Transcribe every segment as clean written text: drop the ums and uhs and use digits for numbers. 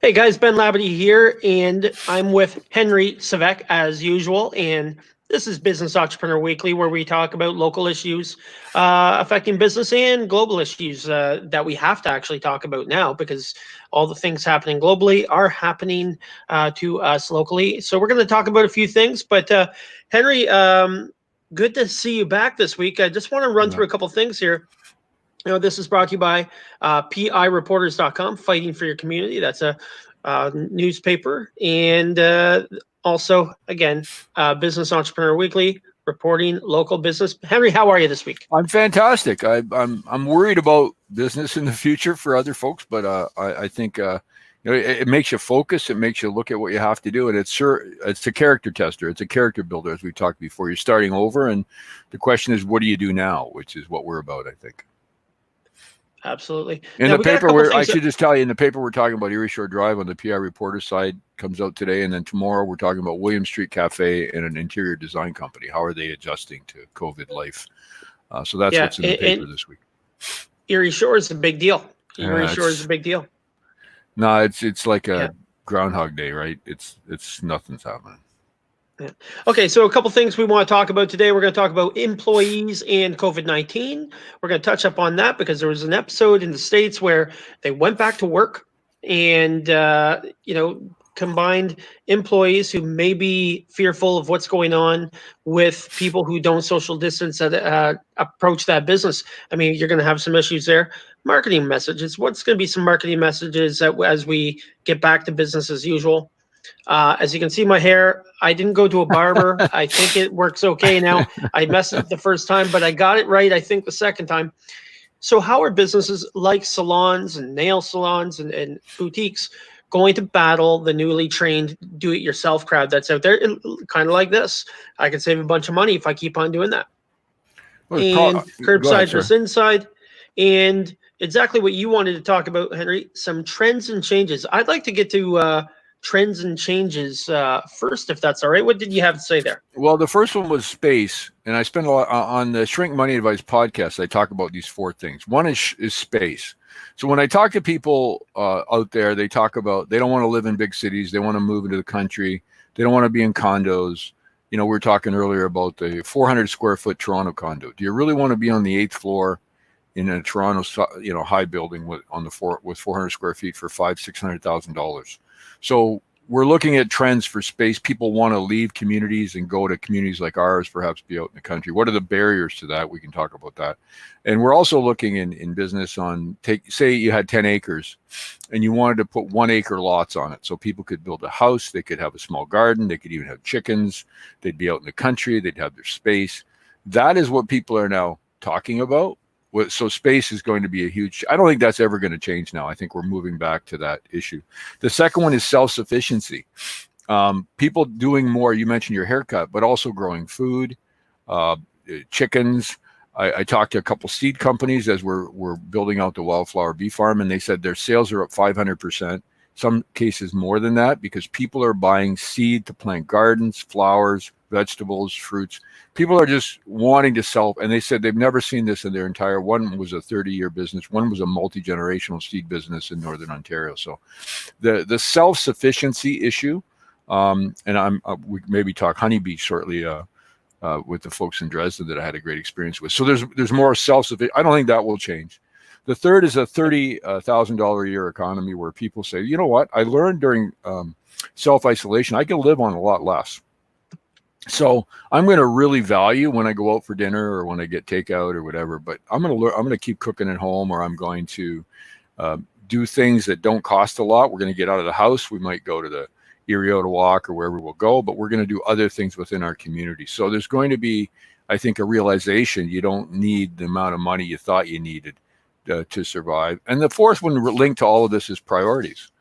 Hey guys, Ben Labadie here, and I'm with Henry Svec as usual. And this is Business Entrepreneur Weekly, where we talk about local issues affecting business and global issues that we have to actually talk about now because all the things happening globally are happening to us locally. So we're going to talk about a few things. But Henry, good to see you back this week. I just want to run Yeah. through a couple things here. This is brought to you by PIReporters.com, fighting for your community. That's a newspaper. And also, again, Business Entrepreneur Weekly, reporting local business. Henry, how are you this week? I'm fantastic. I'm worried about business in the future for other folks, but I think it makes you focus. It makes you look at what you have to do, and it's a character tester. It's a character builder, as we talked before. You're starting over, and the question is, what do you do now? Which is what we're about, I think. Absolutely. In Now, the we got a paper, couple I things. should just tell you, in the paper, we're talking about Erie Shore Drive on the PI Reporter side, comes out today, and then tomorrow we're talking about William Street Cafe and an interior design company. How are they adjusting to COVID life? So that's Yeah, what's in the paper this week. Erie Shore is a big deal. Erie Shore is a It's big deal. no, it's like Yeah. a Groundhog Day, right? It's nothing's happening. Yeah. Okay, so a couple things we want to talk about today. We're going to talk about employees and COVID-19. We're going to touch up on that because there was an episode in the States where they went back to work and, combined employees who may be fearful of what's going on with people who don't social distance that approach that business. I mean, you're going to have some issues there. Marketing messages. What's going to be some marketing messages as we get back to business as usual? As you can see, my hair, I didn't go to a barber. I think it works okay now. I messed it up the first time, but I got it right, I think, the second time. So how are businesses like salons and nail salons and boutiques going to battle the newly trained do-it-yourself crowd that's out there? Kind of like this. I can save a bunch of money if I keep on doing that. Well, And go ahead, curbside sir. versus inside. And exactly what you wanted to talk about, Henry, some trends and changes. I'd like to get to trends and changes first, if that's all right. What did you have to say there? Well, the first one was space, and I spent a lot on the Shrink Money Advice podcast. I talk about these four things. One is space. So when I talk to people out there, they talk about they don't want to live in big cities. They want to move into the country. They don't want to be in condos. We were talking earlier about the 400 square foot Toronto condo. Do you really want to be on the 8th floor in a Toronto, high building with 400 square feet for $600,000? So we're looking at trends for space. People want to leave communities and go to communities like ours, perhaps be out in the country. What are the barriers to that? We can talk about that. And we're also looking in business on, say you had 10 acres and you wanted to put 1 acre lots on it. So people could build a house, they could have a small garden, they could even have chickens, they'd be out in the country, they'd have their space. That is what people are now talking about. So space is going to be a huge, I don't think that's ever going to change now. I think we're moving back to that issue. The second one is self-sufficiency. People doing more, you mentioned your haircut, but also growing food, chickens. I talked to a couple seed companies as we're building out the wildflower bee farm, and they said their sales are up 500%, some cases more than that, because people are buying seed to plant gardens, flowers, vegetables, fruits. People are just wanting to sell, and they said they've never seen this in their entire, one was a 30-year business, one was a multi-generational seed business in Northern Ontario. So the self-sufficiency issue, and we maybe talk honeybee shortly with the folks in Dresden that I had a great experience with. So there's more self-sufficient. I don't think that will change. The third is a $30,000 a year economy where people say, you know what, I learned during self-isolation, I can live on a lot less. So I'm going to really value when I go out for dinner or when I get takeout or whatever, but I'm going to keep cooking at home, or I'm going to do things that don't cost a lot. We're going to get out of the house. We might go to the Erie Walk or wherever we'll go, but we're going to do other things within our community. So there's going to be, I think, a realization you don't need the amount of money you thought you needed to survive. And the fourth one linked to all of this is priorities.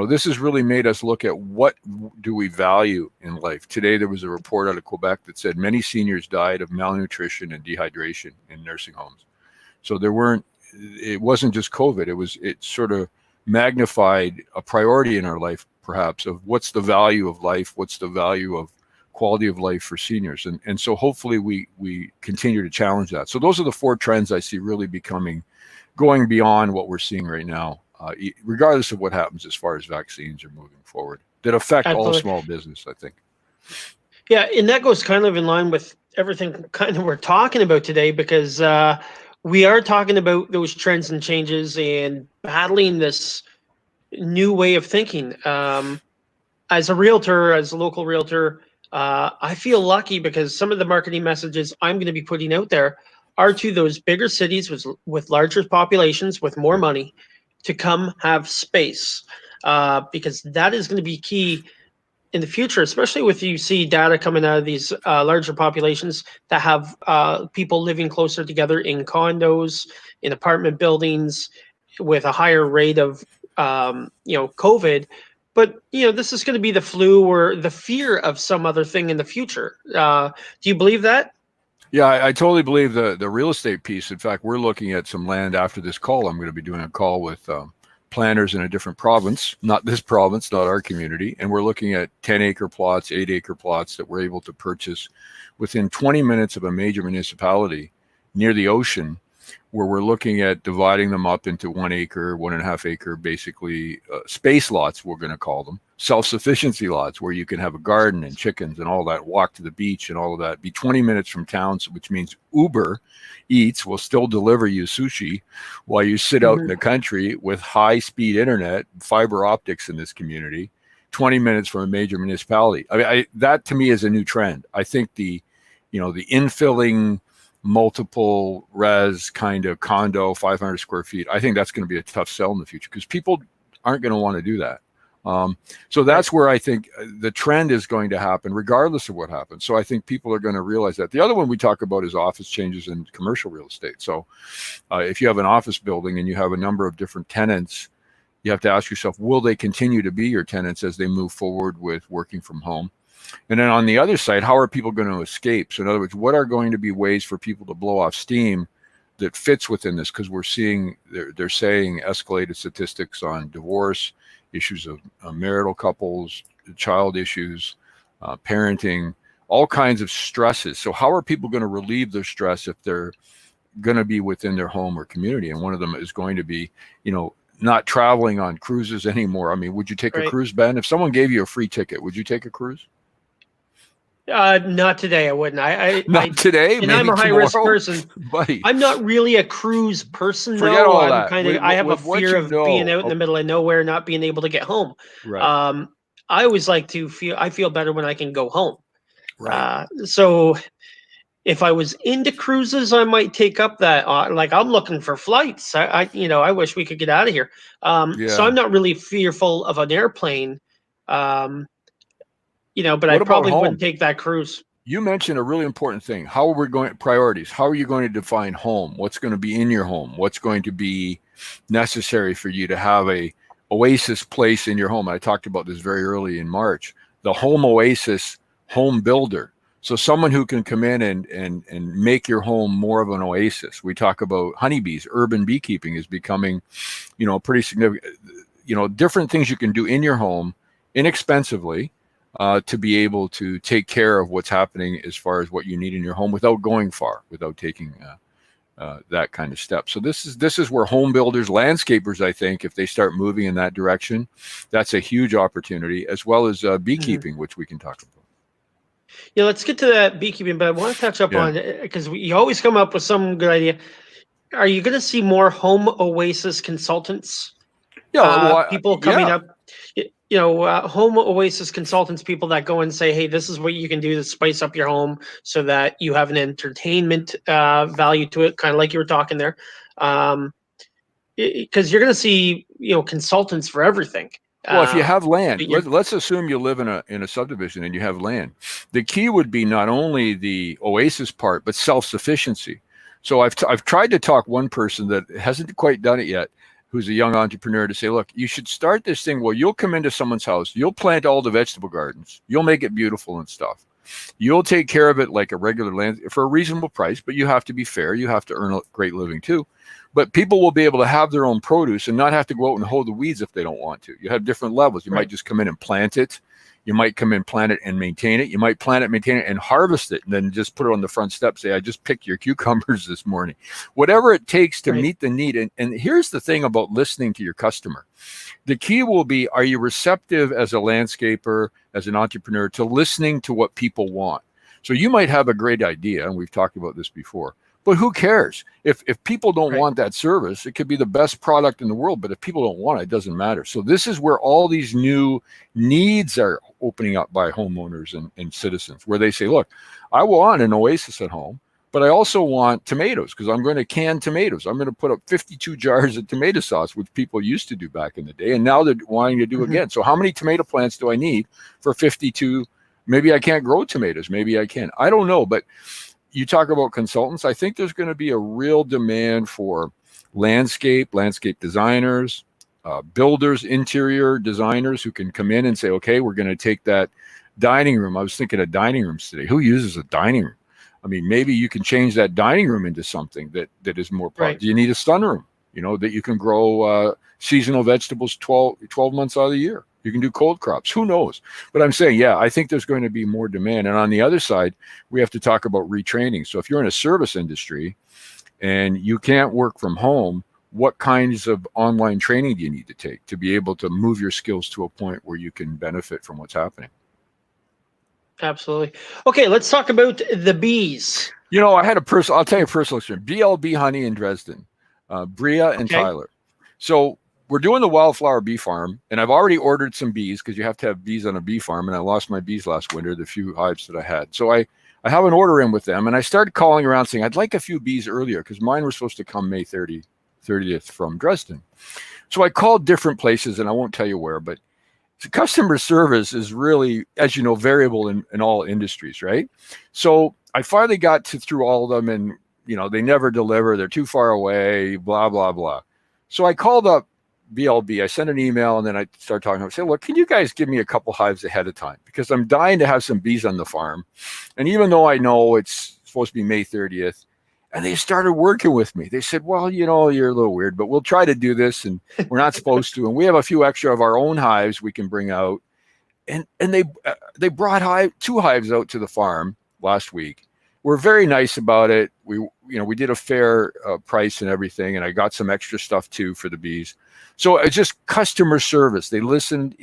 This has really made us look at what do we value in life. Today, there was a report out of Quebec that said many seniors died of malnutrition and dehydration in nursing homes. So it wasn't just COVID. It sort of magnified a priority in our life, perhaps, of what's the value of life, what's the value of quality of life for seniors. And so hopefully we continue to challenge that. So those are the four trends I see really going beyond what we're seeing right now. regardless of what happens as far as vaccines are moving forward that affect all Absolutely. small business, I think. Yeah, and that goes kind of in line with everything kind of we're talking about today, because we are talking about those trends and changes and battling this new way of thinking. As a realtor, as a local realtor, I feel lucky because some of the marketing messages I'm going to be putting out there are to those bigger cities with larger populations, with more money, to come have space, because that is going to be key in the future, especially with you see data coming out of these larger populations that have people living closer together in condos, in apartment buildings, with a higher rate of COVID. But this is going to be the flu or the fear of some other thing in the future. Do you believe that? Yeah, I totally believe the real estate piece. In fact, we're looking at some land after this call. I'm going to be doing a call with planners in a different province, not this province, not our community. And we're looking at 10-acre plots, 8-acre plots that we're able to purchase within 20 minutes of a major municipality near the ocean, where we're looking at dividing them up into 1 acre, 1.5 acre, basically space lots, we're going to call them, self-sufficiency lots, where you can have a garden and chickens and all that, walk to the beach and all of that, be 20 minutes from town, which means Uber Eats will still deliver you sushi while you sit out in the country with high-speed internet, fiber optics in this community, 20 minutes from a major municipality. I mean, that to me is a new trend. I think the infilling multiple res kind of condo, 500 square feet, I think that's going to be a tough sell in the future because people aren't going to want to do that. So that's where I think the trend is going to happen regardless of what happens. So I think people are going to realize that. The other one we talk about is office changes in commercial real estate. So if you have an office building and you have a number of different tenants, you have to ask yourself, will they continue to be your tenants as they move forward with working from home? And then on the other side, how are people going to escape? So in other words, what are going to be ways for people to blow off steam that fits within this? Because we're seeing, they're saying escalated statistics on divorce, issues of marital couples, child issues, parenting, all kinds of stresses. So how are people going to relieve their stress if they're going to be within their home or community? And one of them is going to be, not traveling on cruises anymore. I mean, would you take a cruise, Ben? If someone gave you a free ticket, would you take a cruise? Not today. I wouldn't. Not today. And maybe I'm a high risk person, buddy. I'm not really a cruise person. Forget though. all I'm that. kind of. I have a fear of being out in the middle of nowhere, not being able to get home. Right. I always like to feel. I feel better when I can go home. Right. So if I was into cruises, I might take up that. Like I'm looking for flights. I wish we could get out of here. So I'm not really fearful of an airplane. But I probably wouldn't take that cruise. You mentioned a really important thing. How are we going priorities? How are you going to define home? What's going to be in your home? What's going to be necessary for you to have a oasis place in your home? I talked about this very early in March. The home oasis home builder. So someone who can come in and make your home more of an oasis. We talk about honeybees. Urban beekeeping is becoming, pretty significant. Different things you can do in your home inexpensively to be able to take care of what's happening as far as what you need in your home without going far, without taking that kind of step. So this is where home builders, landscapers, I think, if they start moving in that direction, that's a huge opportunity, as well as beekeeping, which we can talk about. Yeah, let's get to that beekeeping, but I want to touch up on it because you always come up with some good idea. Are you going to see more home oasis consultants? Yeah, people coming up. Home oasis consultants, people that go and say, hey, this is what you can do to spice up your home so that you have an entertainment value to it, kind of like you were talking there. Because you're going to see, consultants for everything. Well, if you have land, let's assume you live in a subdivision and you have land. The key would be not only the oasis part, but self-sufficiency. So I've tried to talk one person that hasn't quite done it yet, who's a young entrepreneur, to say, look, you should start this thing where you'll come into someone's house, you'll plant all the vegetable gardens, you'll make it beautiful and stuff. You'll take care of it like a regular land for a reasonable price, but you have to be fair. You have to earn a great living too. But people will be able to have their own produce and not have to go out and hoe the weeds if they don't want to. You have different levels. You might just come in and plant it. You might come in, plant it, and maintain it. You might plant it, maintain it, and harvest it, and then just put it on the front step. Say, I just picked your cucumbers this morning. Whatever it takes to meet the need. And here's the thing about listening to your customer. The key will be, are you receptive as a landscaper, as an entrepreneur, to listening to what people want? So you might have a great idea, and we've talked about this before, but who cares? If people don't want that service, it could be the best product in the world, but if people don't want it, it doesn't matter. So this is where all these new needs are opening up by homeowners and citizens, where they say, look, I want an oasis at home, but I also want tomatoes because I'm going to can tomatoes. I'm going to put up 52 jars of tomato sauce, which people used to do back in the day, and now they're wanting to do again. So how many tomato plants do I need for 52? Maybe I can't grow tomatoes. Maybe I can. I don't know, but you talk about consultants. I think there's going to be a real demand for landscape designers, builders, interior designers who can come in and say, okay, we're going to take that dining room. I was thinking of dining rooms today. Who uses a dining room? I mean, maybe you can change that dining room into something that is more product. You need a sunroom, that you can grow seasonal vegetables 12 months out of the year. You can do cold crops. Who knows? But I'm saying, I think there's going to be more demand. And on the other side, we have to talk about retraining. So if you're in a service industry and you can't work from home, what kinds of online training do you need to take to be able to move your skills to a point where you can benefit from what's happening? Absolutely. Okay, let's talk about the bees. I had I'll tell you a personal experience. BLB Honey in Dresden, Bria and Tyler. So we're doing the wildflower bee farm, and I've already ordered some bees because you have to have bees on a bee farm, and I lost my bees last winter, the few hives that I had. So I have an order in with them, and I started calling around saying, I'd like a few bees earlier because mine were supposed to come May 30th from Dresden. So I called different places, and I won't tell you where, but customer service is really, as you know, variable in all industries, right? So I finally got through all of them, and they never deliver. They're too far away, blah, blah, blah. So I called up BLB. I sent an email, and then I started talking. I said, look, can you guys give me a couple hives ahead of time? Because I'm dying to have some bees on the farm. And even though I know it's supposed to be May 30th, and they started working with me. They said, well, you're a little weird, but we'll try to do this, and we're not supposed to. And we have a few extra of our own hives we can bring out. And they brought 2 hives out to the farm last week. We're very nice about it. We did a fair price and everything, and I got some extra stuff too for the bees. So it's just customer service. They listened.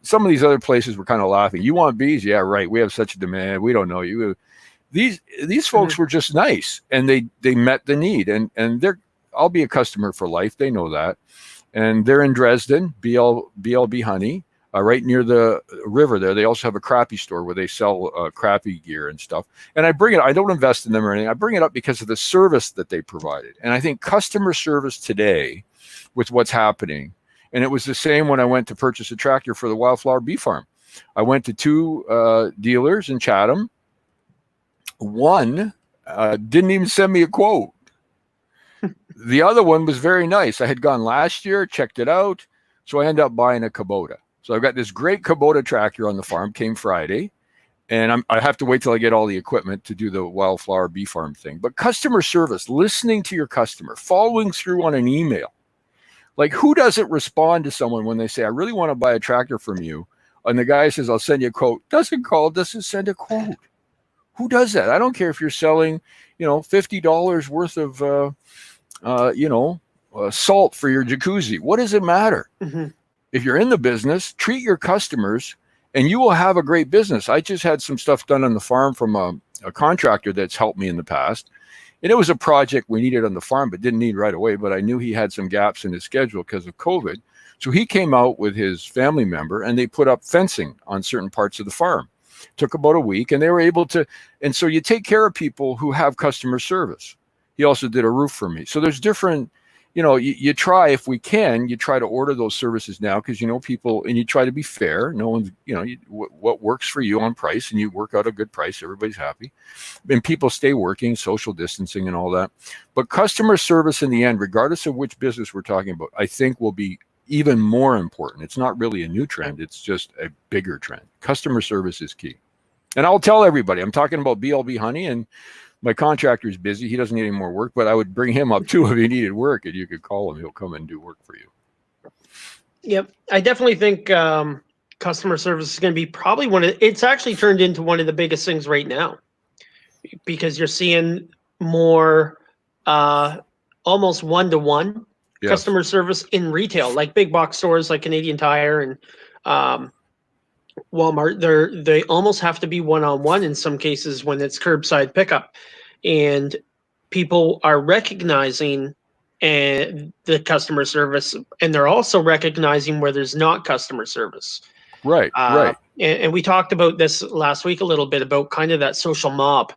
Some of these other places were kind of laughing. You want bees? Yeah, right. We have such a demand. We don't know you. These folks were just nice, and they met the need. And I'll be a customer for life. They know that. And they're in Dresden, BLB Honey. Right near the river there. They also have a crappie store where they sell crappie gear and stuff. And I bring it, I don't invest in them or anything. I bring it up because of the service that they provided. And I think customer service today with what's happening, and it was the same when I went to purchase a tractor for the wildflower bee farm. I went to 2 dealers in Chatham. One didn't even send me a quote. The other one was very nice. I had gone last year, checked it out. So I ended up buying a Kubota. So I've got this great Kubota tractor on the farm, came Friday, and I have to wait till I get all the equipment to do the wildflower bee farm thing. But customer service, listening to your customer, following through on an email. Like, who doesn't respond to someone when they say, I really want to buy a tractor from you, and the guy says, I'll send you a quote, doesn't send a quote. Who does that? I don't care if you're selling, $50 worth of, salt for your jacuzzi. What does it matter? Mm-hmm. If you're in the business, treat your customers and you will have a great business. I just had some stuff done on the farm from a contractor that's helped me in the past. And it was a project we needed on the farm, but didn't need right away. But I knew he had some gaps in his schedule because of COVID. So he came out with his family member and they put up fencing on certain parts of the farm. Took about a week, and they were able to. And so you take care of people who have customer service. He also did a roof for me. So there's different, you try, if we can, you try to order those services now because, people, and you try to be fair. No one's, what works for you on price, and you work out a good price. Everybody's happy. And people stay working, social distancing and all that. But customer service in the end, regardless of which business we're talking about, I think will be even more important. It's not really a new trend. It's just a bigger trend. Customer service is key. And I'll tell everybody, I'm talking about BLB honey, and my contractor's busy. He doesn't need any more work, but I would bring him up too if he needed work, and you could call him. He'll come and do work for you. Yep. I definitely think customer service is going to be probably it's actually turned into one of the biggest things right now, because you're seeing more almost one-to-one customer service in retail, like big box stores like Canadian Tire and Walmart. They almost have to be one-on-one in some cases when it's curbside pickup, and people are recognizing the customer service, and they're also recognizing where there's not customer service. Right. And we talked about this last week a little bit about kind of that social mob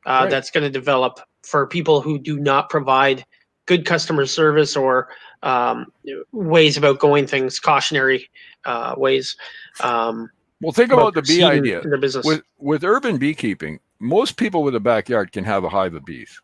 that's going to develop for people who do not provide good customer service or ways about going things, cautionary ways. Well, think about the bee idea. In their business. With urban beekeeping, most people with a backyard can have a hive of bees.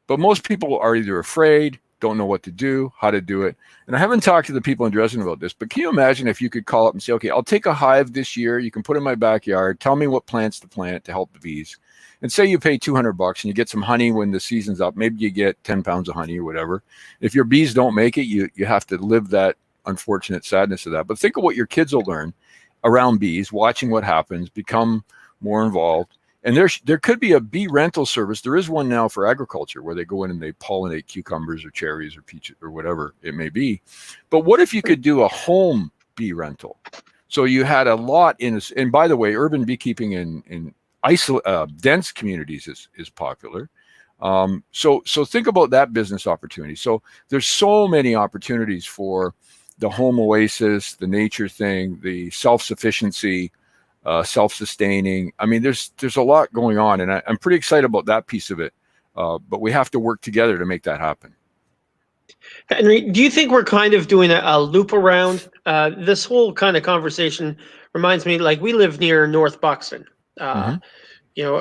But most people are either afraid, don't know what to do, how to do it. And I haven't talked to the people in Dresden about this, but can you imagine if you could call up and say, okay, I'll take a hive this year. You can put it in my backyard. Tell me what plants to plant to help the bees. And say you pay $200 and you get some honey when the season's up. Maybe you get 10 pounds of honey or whatever. If your bees don't make it, you have to live that unfortunate sadness of that. But think of what your kids will learn around bees, watching what happens, become more involved. And there could be a bee rental service. There is one now for agriculture where they go in and they pollinate cucumbers or cherries or peaches or whatever it may be. But what if you could do a home bee rental? So you had a lot and by the way, urban beekeeping in dense communities is popular. So think about that business opportunity. So there's so many opportunities for the home oasis, the nature thing, the self-sufficiency, self-sustaining. I mean, there's a lot going on, and I'm pretty excited about that piece of it. But we have to work together to make that happen. Henry, do you think we're kind of doing a loop around? This whole kind of conversation reminds me, like, we live near North Buxton, a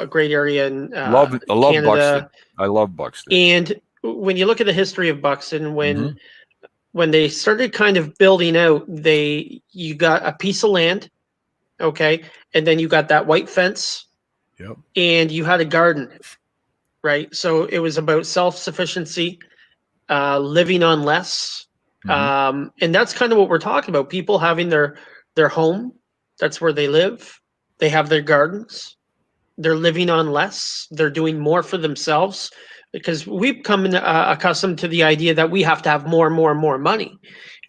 great area in I love Canada. Buxton. I love Buxton. And when you look at the history of Buxton, when they started kind of building out, you got a piece of land. Okay. And then you got that white fence. Yep. And you had a garden, right? So it was about self-sufficiency, living on less. And that's kind of what we're talking about. People having their home. That's where they live. They have their gardens. They're living on less. They're doing more for themselves, because we've come accustomed to the idea that we have to have more and more and more money.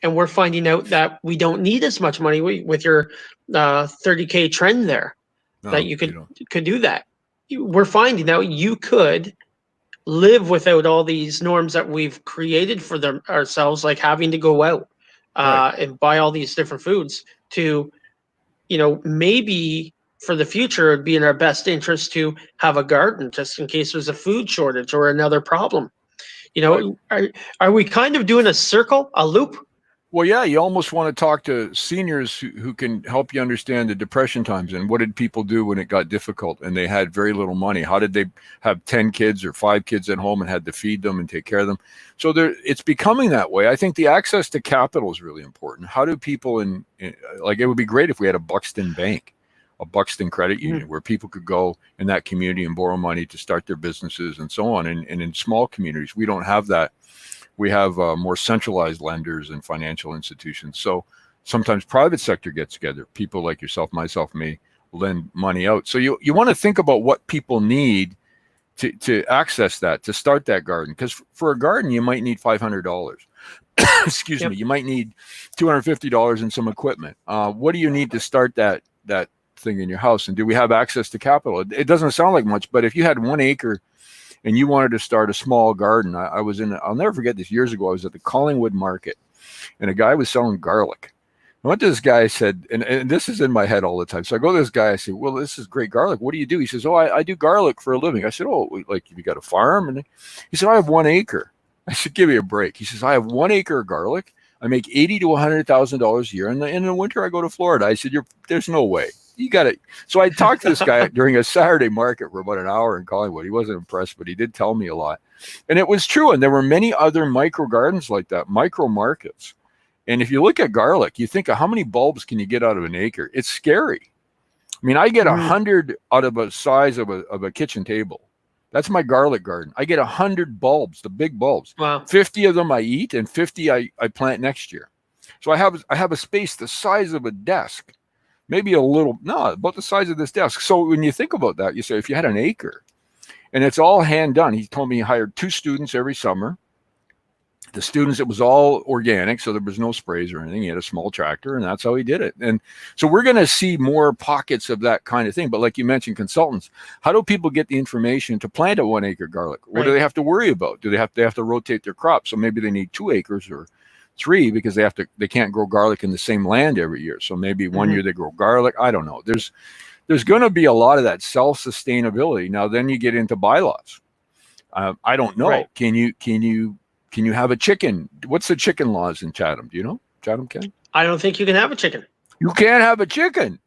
And we're finding out that we don't need as much money with your 30K trend there, that you could do that. We're finding out you could live without all these norms that we've created for ourselves, like having to go out and buy all these different foods to, maybe for the future, it'd be in our best interest to have a garden just in case there's a food shortage or another problem. Are we kind of doing a circle, a loop? Well, yeah, you almost want to talk to seniors who can help you understand the depression times and what did people do when it got difficult and they had very little money. How did they have 10 kids or 5 kids at home and had to feed them and take care of them? So it's becoming that way. I think the access to capital is really important. How do people like, it would be great if we had a Buxton bank, a Buxton credit union where people could go in that community and borrow money to start their businesses and so on. And in small communities, we don't have that. We have more centralized lenders and financial institutions. So sometimes private sector gets together. People like yourself, myself, me, lend money out. So you want to think about what people need to access that, to start that garden. Because for a garden, you might need $500. Excuse me. You might need $250 in some equipment. What do you need to start that thing in your house? And do we have access to capital? It doesn't sound like much, but if you had 1 acre and you wanted to start a small garden, I'll never forget this, years ago, I was at the Collingwood market and a guy was selling garlic. I went to this guy, I said, and this is in my head all the time. So I go to this guy, I said, well, this is great garlic. What do you do? He says, oh, I do garlic for a living. I said, oh, like you got a farm? And he said, I have 1 acre. I said, give me a break. He says, I have 1 acre of garlic. I make $80,000 to $100,000 a year. And in the winter, I go to Florida. I said, there's no way. You got it. So I talked to this guy during a Saturday market for about an hour in Collingwood. He wasn't impressed, but he did tell me a lot. And it was true. And there were many other micro gardens like that, micro markets. And if you look at garlic, you think of how many bulbs can you get out of an acre? It's scary. I mean, I get Mhm. 100 out of a size of a kitchen table. That's my garlic garden. I get 100 bulbs, the big bulbs. Wow. 50 of them I eat, and 50 I plant next year. So I have a space the size of a desk, maybe a little, no, about the size of this desk. So when you think about that, you say if you had an acre, and it's all hand done. He told me he hired 2 students every summer. The students, it was all organic, so there was no sprays or anything. He had a small tractor, and that's how he did it. And so we're going to see more pockets of that kind of thing. But like you mentioned, consultants, how do people get the information to plant a 1 acre garlic? What do they have to worry about? Do they have to rotate their crops? So maybe they need 2 acres or 3 because they can't grow garlic in the same land every year. So maybe one year they grow garlic. I don't know. There's going to be a lot of that self-sustainability. Now, then you get into bylaws. I don't know. Right. Can you have a chicken? What's the chicken laws in Chatham? Do you know? Chatham-Kent? I don't think you can have a chicken. You can't have a chicken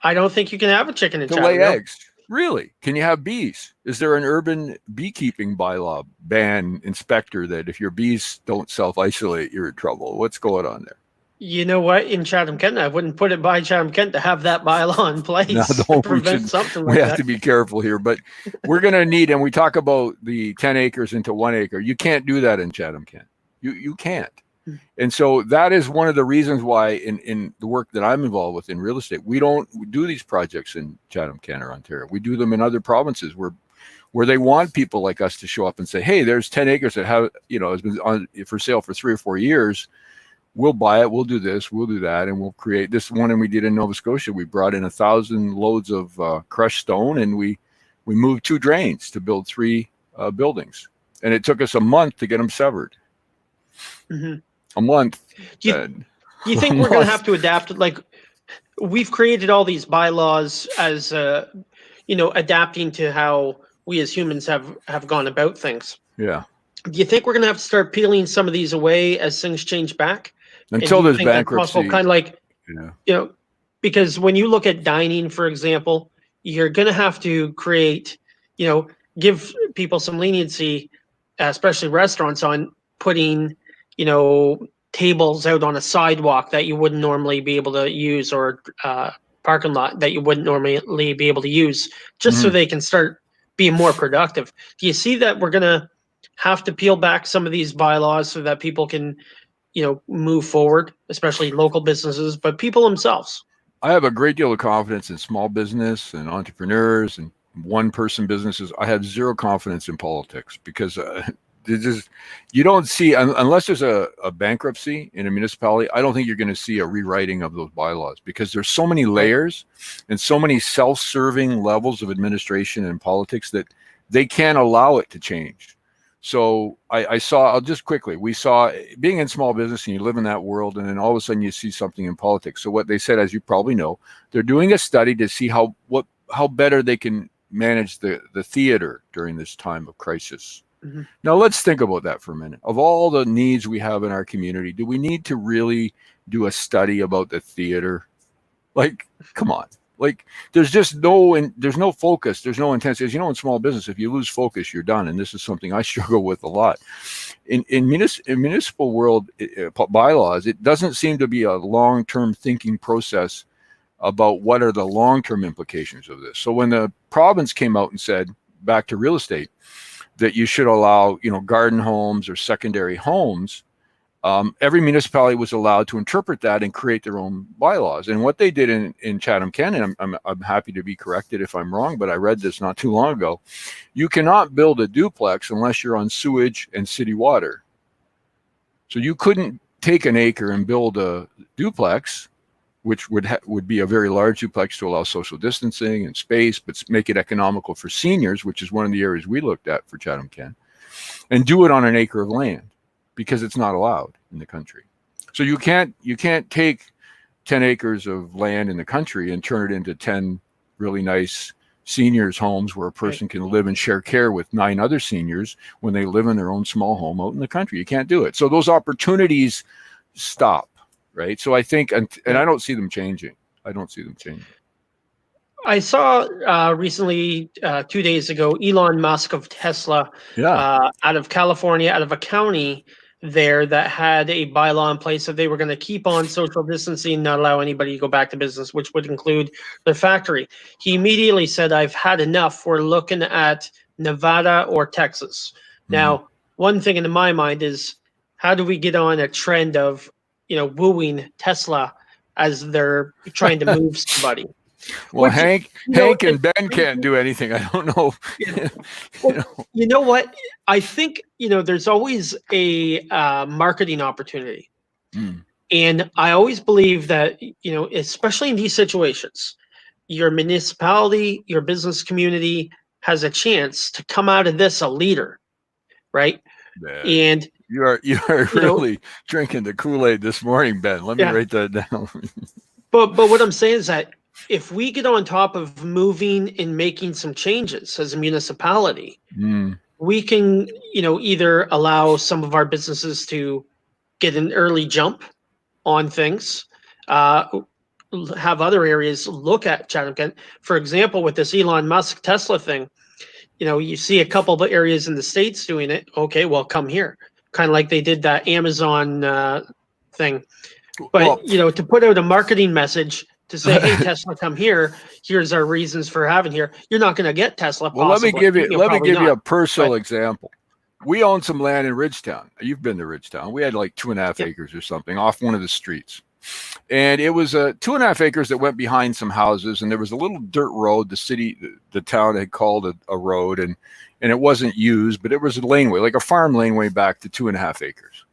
I don't think you can have a chicken in to Chatham. lay No. eggs. Really? Can you have bees? Is there an urban beekeeping bylaw ban inspector that if your bees don't self-isolate, you're in trouble? What's going on there? You know what? In Chatham-Kent, I wouldn't put it by Chatham-Kent to have that bylaw in place No, to prevent something like we have that. to be careful here, but we're going to need, and we talk about the 10 acres into 1 acre. You can't do that in Chatham-Kent. You can't. And so that is one of the reasons why in the work that I'm involved with in real estate, we don't do these projects in Chatham-Kent or Ontario. We do them in other provinces where they want people like us to show up and say, hey, there's 10 acres that have, has been on for sale for 3 or 4 years. We'll buy it. We'll do this. We'll do that. And we'll create this one. And we did in Nova Scotia. We brought in 1,000 loads of crushed stone, and we moved 2 drains to build 3 buildings. And it took us a month to get them severed. Mm-hmm. A month. Do you think we're going to have to adapt? Like, we've created all these bylaws as, adapting to how we as humans have gone about things. Yeah. Do you think we're going to have to start peeling some of these away as things change back? Until there's bankruptcy. Kind of like, because when you look at dining, for example, you're going to have to create, give people some leniency, especially restaurants, on putting, tables out on a sidewalk that you wouldn't normally be able to use, or parking lot that you wouldn't normally be able to use, just so they can start being more productive. Do you see that we're going to have to peel back some of these bylaws so that people can, move forward, especially local businesses, but people themselves? I have a great deal of confidence in small business and entrepreneurs and one-person businesses. I have zero confidence in politics because you don't see, unless there's a bankruptcy in a municipality, I don't think you're going to see a rewriting of those bylaws because there's so many layers and so many self-serving levels of administration and politics that they can't allow it to change. So I'll just quickly, we saw being in small business and you live in that world, and then all of a sudden you see something in politics. So what they said, as you probably know, they're doing a study to see how better they can manage the theater during this time of crisis. Mm-hmm. Now let's think about that for a minute. Of all the needs we have in our community, do we need to really do a study about the theater? Like, come on. Like, there's no focus. There's no intensity. As you know, in small business, if you lose focus, you're done. And this is something I struggle with a lot. In municipal world bylaws, it doesn't seem to be a long-term thinking process about what are the long-term implications of this. So when the province came out and said, back to real estate, that you should allow, garden homes or secondary homes, every municipality was allowed to interpret that and create their own bylaws. And what they did in Chatham-Kent, and I'm happy to be corrected if I'm wrong, but I read this not too long ago, you cannot build a duplex unless you're on sewage and city water. So you couldn't take an acre and build a duplex, which would be a very large duplex to allow social distancing and space, but make it economical for seniors, which is one of the areas we looked at for Chatham-Kent, and do it on an acre of land, because it's not allowed in the country. So you can't take 10 acres of land in the country and turn it into 10 really nice seniors' homes where a person can live and share care with 9 other seniors when they live in their own small home out in the country. You can't do it. So those opportunities stop, right? So I think, and I don't see them changing. I saw recently, 2 days ago, Elon Musk of Tesla, out of California, out of a county, there that had a bylaw in place that they were going to keep on social distancing, not allow anybody to go back to business, which would include the factory. He immediately said, "I've had enough. We're looking at Nevada or Texas." Now, one thing in my mind is, how do we get on a trend of, wooing Tesla as they're trying to move somebody? Well, Which, Hank it and Ben can't do anything. I don't know. Well, you know what? I think, there's always a marketing opportunity. Mm. And I always believe that, especially in these situations, your municipality, your business community has a chance to come out of this a leader, right? Man, And, you are you know, really drinking the Kool-Aid this morning, Ben. Let me yeah. write that down. But what I'm saying is that if we get on top of moving and making some changes as a municipality, Mm. we can, either allow some of our businesses to get an early jump on things, uh, have other areas look at Chatham-Kent. For example, with this Elon Musk Tesla thing, you see a couple of areas in the States doing it. Okay, well, come here. Kind of like they did that Amazon thing. But, Well, to put out a marketing message to say, hey, Tesla, come here. Here's our reasons for having here. You're not going to get Tesla, well, let me possibly. give you Probably a not. personal But example. We own some land in Ridgetown. You've been to Ridgetown. We had like 2.5 yeah, acres or something off one of the streets. And it was 2.5 acres that went behind some houses, and there was a little dirt road the town had called a road, and it wasn't used, but it was a laneway, like a farm laneway back to 2.5 acres.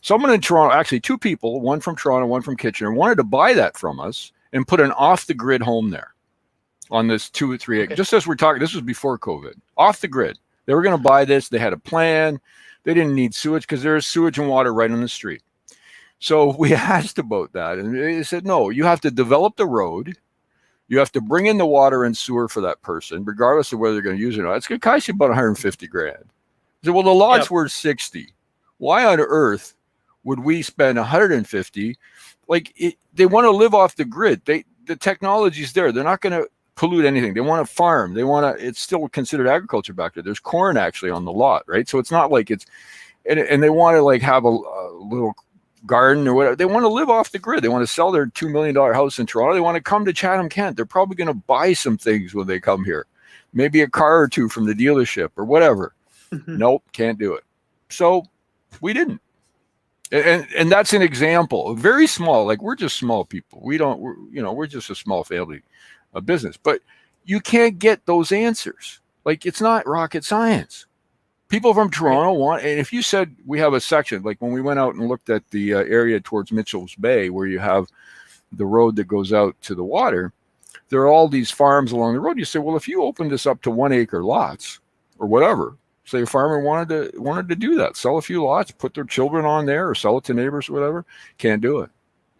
Someone in Toronto, actually two people, one from Toronto, one from Kitchener, wanted to buy that from us and put an off-the-grid home there on this 2 or 3 acres. okay. Just as we're talking, this was before COVID, off the grid. They were going to buy this. They had a plan. They didn't need sewage because there's sewage and water right on the street. So we asked about that, and they said, no, you have to develop the road. You have to bring in the water and sewer for that person, regardless of whether they're going to use it or not. It's going to cost you about 150 grand. I said, well, the lot's Yep. worth 60. Why on earth would we spend 150? They want to live off the grid. The technology's there. They're not going to pollute anything. They want to farm. It's still considered agriculture back there. There's corn actually on the lot, right? So it's not like and they want to have a little garden or whatever. They want to live off the grid. They want to sell their $2 million house in Toronto. They want to come to Chatham-Kent. They're probably going to buy some things when they come here. Maybe a car or two from the dealership or whatever. Mm-hmm. Nope, can't do it. So we didn't. And that's an example. Very small. Like, we're just small people. We're just a small family business. But you can't get those answers. Like, it's not rocket science. People from Toronto want, and if you said we have a section, like when we went out and looked at the area towards Mitchell's Bay, where you have the road that goes out to the water, there are all these farms along the road. You say, well, if you open this up to 1 acre lots or whatever, say a farmer wanted to do that, sell a few lots, put their children on there, or sell it to neighbors or whatever, can't do it.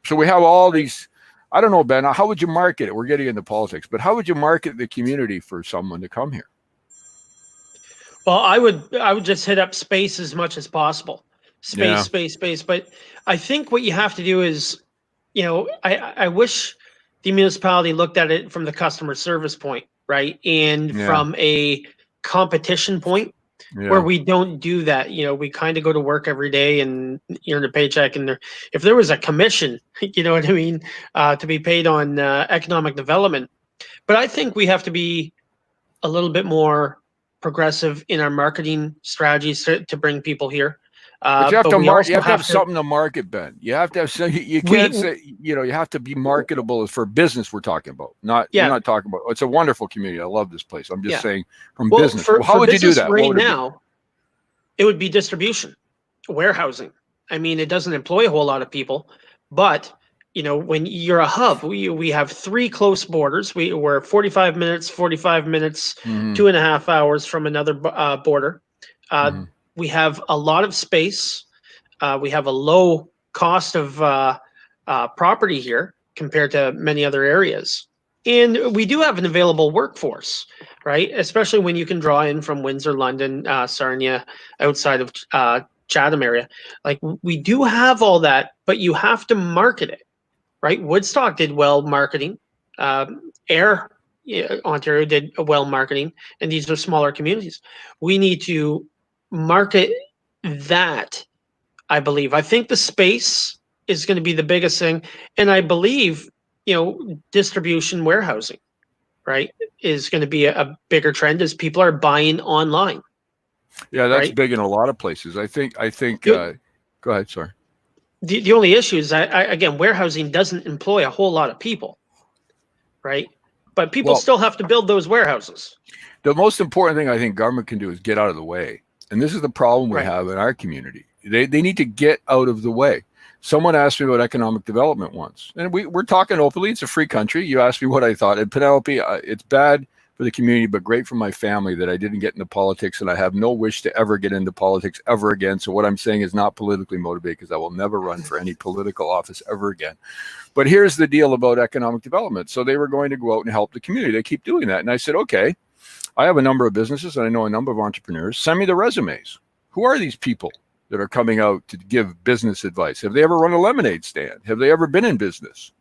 So we have all these. I don't know, Ben. How would you market it? We're getting into politics, but how would you market the community for someone to come here? Well, I would just hit up space as much as possible. Space, space. But I think what you have to do is, I wish the municipality looked at it from the customer service point, right? And from a competition point, where we don't do that. We kind of go to work every day and earn a paycheck. And if there was a commission, you know what I mean, to be paid on economic development. But I think we have to be a little bit more progressive in our marketing strategies to bring people here. But you have But to we also you have to have something to market, Ben. You have to have some. You can't say, you have to be marketable for business. We're talking about, not you're not talking about. It's a wonderful community. I love this place. I'm just saying from business. How would you do that? Right now, it would be distribution, warehousing. I mean, it doesn't employ a whole lot of people, but when you're a hub, we have 3 close borders. We're 45 minutes, 2.5 hours from another border. We have a lot of space. We have a low cost of property here compared to many other areas. And we do have an available workforce, right? Especially when you can draw in from Windsor, London, Sarnia, outside of Chatham area. Like, we do have all that, but you have to market it, right? Woodstock did well marketing. Ayr, Ontario did well marketing, and these are smaller communities. We need to market that I believe. I think the space is going to be the biggest thing. And I believe, distribution warehousing, right, is going to be a bigger trend as people are buying online. Yeah, that's right? big in a lot of places. I think. The, Go ahead. Sorry. the only issue is again, warehousing doesn't employ a whole lot of people, right? But people Well, still have to build those warehouses. the most important thing I think government can do is get out of the way. And this is the problem we Right. have in our community. They need to get out of the way. Someone asked me about economic development once, and we're talking openly. It's a free country. You asked me what I thought. And Penelope, it's bad for the community, but great for my family that I didn't get into politics, and I have no wish to ever get into politics ever again. So what I'm saying is not politically motivated, because I will never run for any political office ever again. But here's the deal about economic development. So they were going to go out and help the community. They keep doing that. And I said, okay, I have a number of businesses and I know a number of entrepreneurs. Send me the resumes. Who are these people that are coming out to give business advice? Have they ever run a lemonade stand? Have they ever been in business?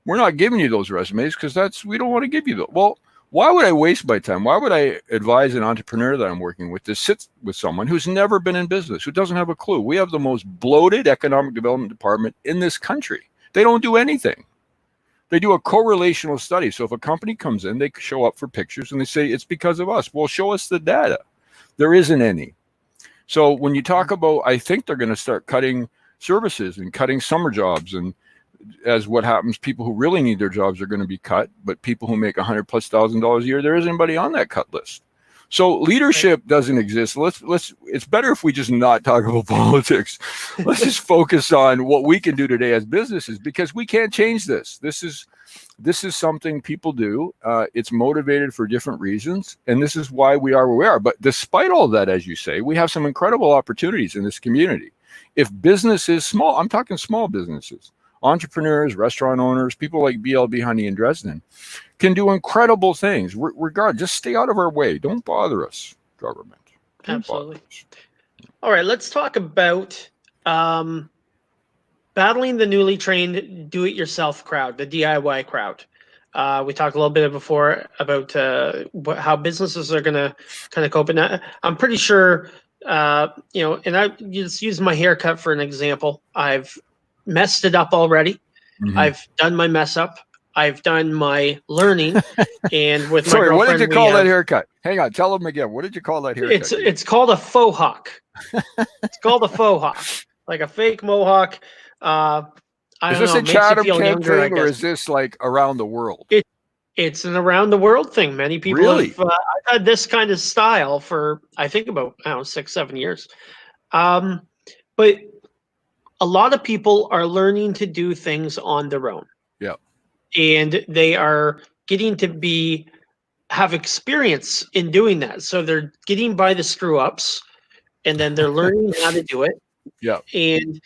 We're not giving you those resumes because we don't want to give you those. Well, why would I waste my time? Why would I advise an entrepreneur that I'm working with to sit with someone who's never been in business, who doesn't have a clue? We have the most bloated economic development department in this country. They don't do anything. They do a correlational study. So if a company comes in, they show up for pictures and they say, it's because of us. Well, show us the data. There isn't any. So when you talk about, I think they're going to start cutting services and cutting summer jobs. And as what happens, people who really need their jobs are going to be cut. But people who make $100,000+ a year, there isn't anybody on that cut list. So leadership doesn't exist. It's better if we just not talk about politics. Let's just focus on what we can do today as businesses, because we can't change this. This is something people do. It's motivated for different reasons, and this is why we are where we are. But despite all that, as you say, we have some incredible opportunities in this community. If business is small, I'm talking small businesses, entrepreneurs, restaurant owners, people like BLB Honey in Dresden, can do incredible things. Just stay out of our way. Don't bother us, government. Absolutely. All right, let's talk about battling the newly trained do-it-yourself crowd, the DIY crowd. We talked a little bit before about how businesses are going to kind of cope in that. I'm pretty sure, and I just use my haircut for an example. I've messed it up already. Mm-hmm. I've done my mess up. I've done my learning, and with my girlfriend. What did you call that haircut? Hang on, tell them again. What did you call that haircut? It's called a faux hawk. It's called a faux hawk, like a fake mohawk. Is this a Chatham-Kent thing, or is this like around the world? It's an around the world thing. Many people have. I've had this kind of style for, I think, about 6-7 years. But a lot of people are learning to do things on their own. Yeah. And they are getting to have experience in doing that. So they're getting by the screw ups, and then they're learning how to do it. Yeah. And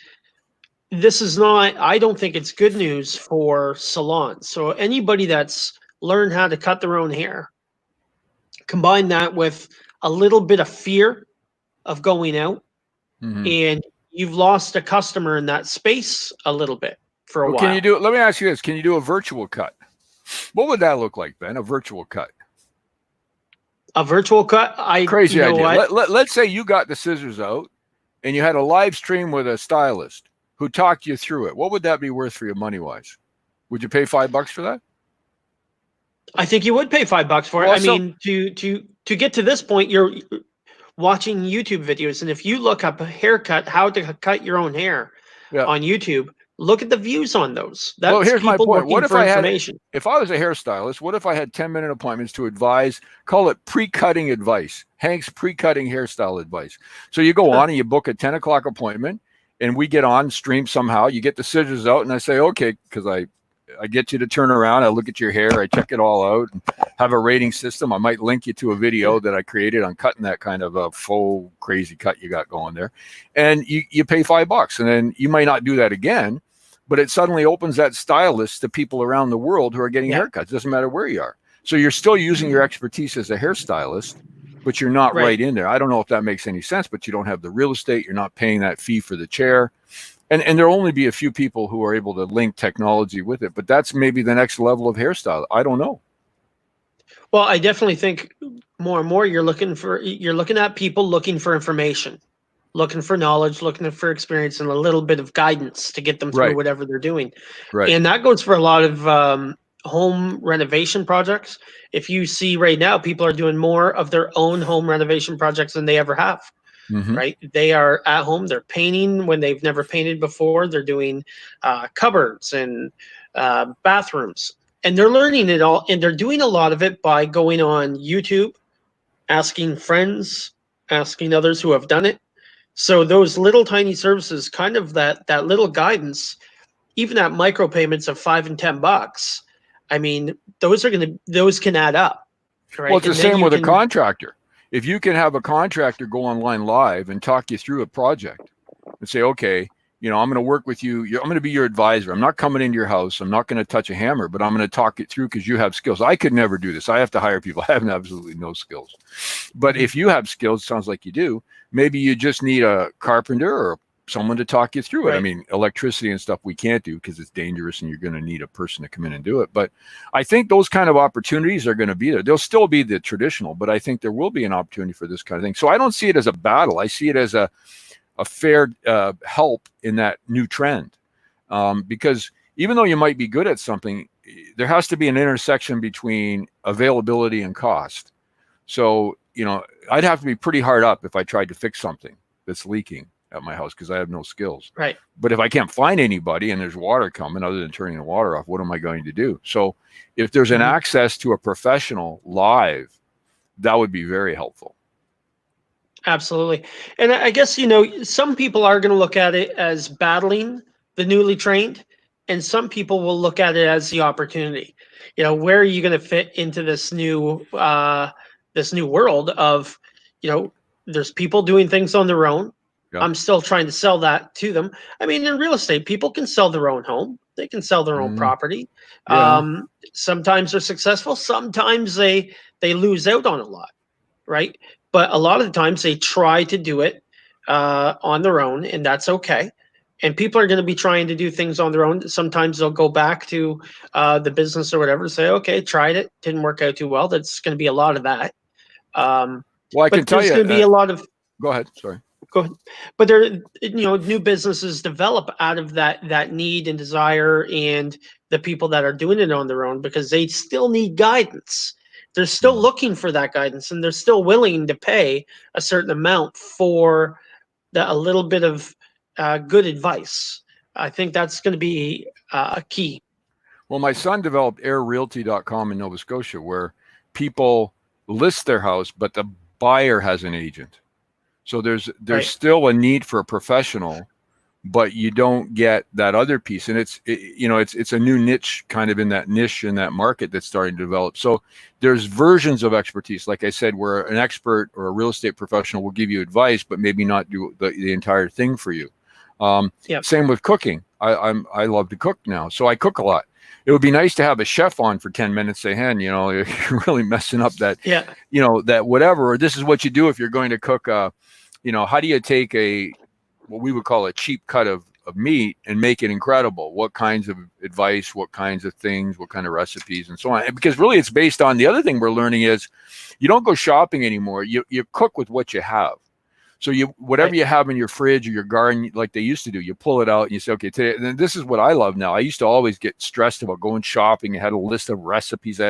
this is not, I don't think it's good news for salons. So anybody that's learned how to cut their own hair, combine that with a little bit of fear of going out, and you've lost a customer in that space a little bit. For a while. Let me ask you this. Can you do a virtual cut? What would that look like, Ben? A virtual cut? A virtual cut? Crazy idea. Let's say you got the scissors out and you had a live stream with a stylist who talked you through it. What would that be worth for you money-wise? Would you pay $5 for that? I think you would pay $5 for it. I mean, to get to this point, you're watching YouTube videos, and if you look up a haircut, how to cut your own hair on YouTube, look at the views on those. Here's my point. What if I was a hairstylist, what if I had 10-minute appointments to advise, call it pre-cutting advice, Hank's pre-cutting hairstyle advice. So you go on and you book a 10 o'clock appointment, and we get on stream somehow. You get the scissors out, and I say, okay, because I get you to turn around. I look at your hair. I check it all out and have a rating system. I might link you to a video that I created on cutting that kind of a faux crazy cut you got going there. And you pay $5. And then you might not do that again, but it suddenly opens that stylist to people around the world who are getting haircuts. Doesn't matter where you are. So you're still using your expertise as a hairstylist, but you're not right in there. I don't know if that makes any sense, but you don't have the real estate. You're not paying that fee for the chair. And there'll only be a few people who are able to link technology with it, but that's maybe the next level of hairstyle. I don't know. Well, I definitely think more and more you're looking at people looking for information, looking for knowledge, looking for experience, and a little bit of guidance to get them through Right. whatever they're doing. Right. And that goes for a lot of home renovation projects. If you see right now, people are doing more of their own home renovation projects than they ever have. Mm-hmm. Right? They are at home. They're painting when they've never painted before. They're doing cupboards and bathrooms, and they're learning it all. And they're doing a lot of it by going on YouTube, asking friends, asking others who have done it. So those little tiny services, kind of that little guidance, even at micropayments of $5 and $10, I mean, those can add up, Well, right? it's the And then same you with a can, contractor. If you can have a contractor go online live and talk you through a project and say, okay, I'm going to work with you. I'm going to be your advisor. I'm not coming into your house. I'm not going to touch a hammer, but I'm going to talk it through because you have skills. I could never do this. I have to hire people. I have absolutely no skills. But if you have skills, sounds like you do, maybe you just need a carpenter or someone to talk you through it. right. I mean, electricity and stuff we can't do because it's dangerous and you're going to need a person to come in and do it. But I think those kind of opportunities are going to be there. They'll still be the traditional, but I think there will be an opportunity for this kind of thing. So I don't see it as a battle. I see it as a fair help in that new trend. Because even though you might be good at something, there has to be an intersection between availability and cost. So, I'd have to be pretty hard up if I tried to fix something that's leaking at my house because I have no skills. Right. But if I can't find anybody and there's water coming other than turning the water off, what am I going to do? So if there's an access to a professional live, that would be very helpful. Absolutely. And I guess, some people are going to look at it as battling the newly trained, and some people will look at it as the opportunity. Where are you going to fit into this new world of, there's people doing things on their own. Yep. I'm still trying to sell that to them. I mean, in real estate, people can sell their own home. They can sell their own property. Yeah. Sometimes they're successful. Sometimes they lose out on a lot, right? But a lot of the times they try to do it on their own, and that's okay. And people are going to be trying to do things on their own. Sometimes they'll go back to the business or whatever, say, okay, tried it, didn't work out too well. That's going to be a lot of that. Well, I can tell you, there's going to be a lot of. Go ahead. Sorry. Go ahead. But there, new businesses develop out of that need and desire, and the people that are doing it on their own, because they still need guidance. They're still looking for that guidance, and they're still willing to pay a certain amount for a little bit of good advice. I think that's going to be a key. Well, my son developed airrealty.com in Nova Scotia, where people list their house, but the buyer has an agent. So there's Right. still a need for a professional, but you don't get that other piece. And it's a new niche kind of in that market that's starting to develop. So there's versions of expertise, like I said, where an expert or a real estate professional will give you advice, but maybe not do the entire thing for you. Yep. Same with cooking. I love to cook now, so I cook a lot. It would be nice to have a chef on for 10 minutes, say, Hen, you're really messing up that, that whatever, or this is what you do if you're going to cook, how do you take what we would call a cheap cut of meat and make it incredible? What kinds of advice, what kinds of things, what kind of recipes and so on. And because really it's based on the other thing we're learning is you don't go shopping anymore. You cook with what you have. So whatever you have in your fridge or your garden, like they used to do, you pull it out and you say, okay, today, and this is what I love now. I used to always get stressed about going shopping. I had a list of recipes.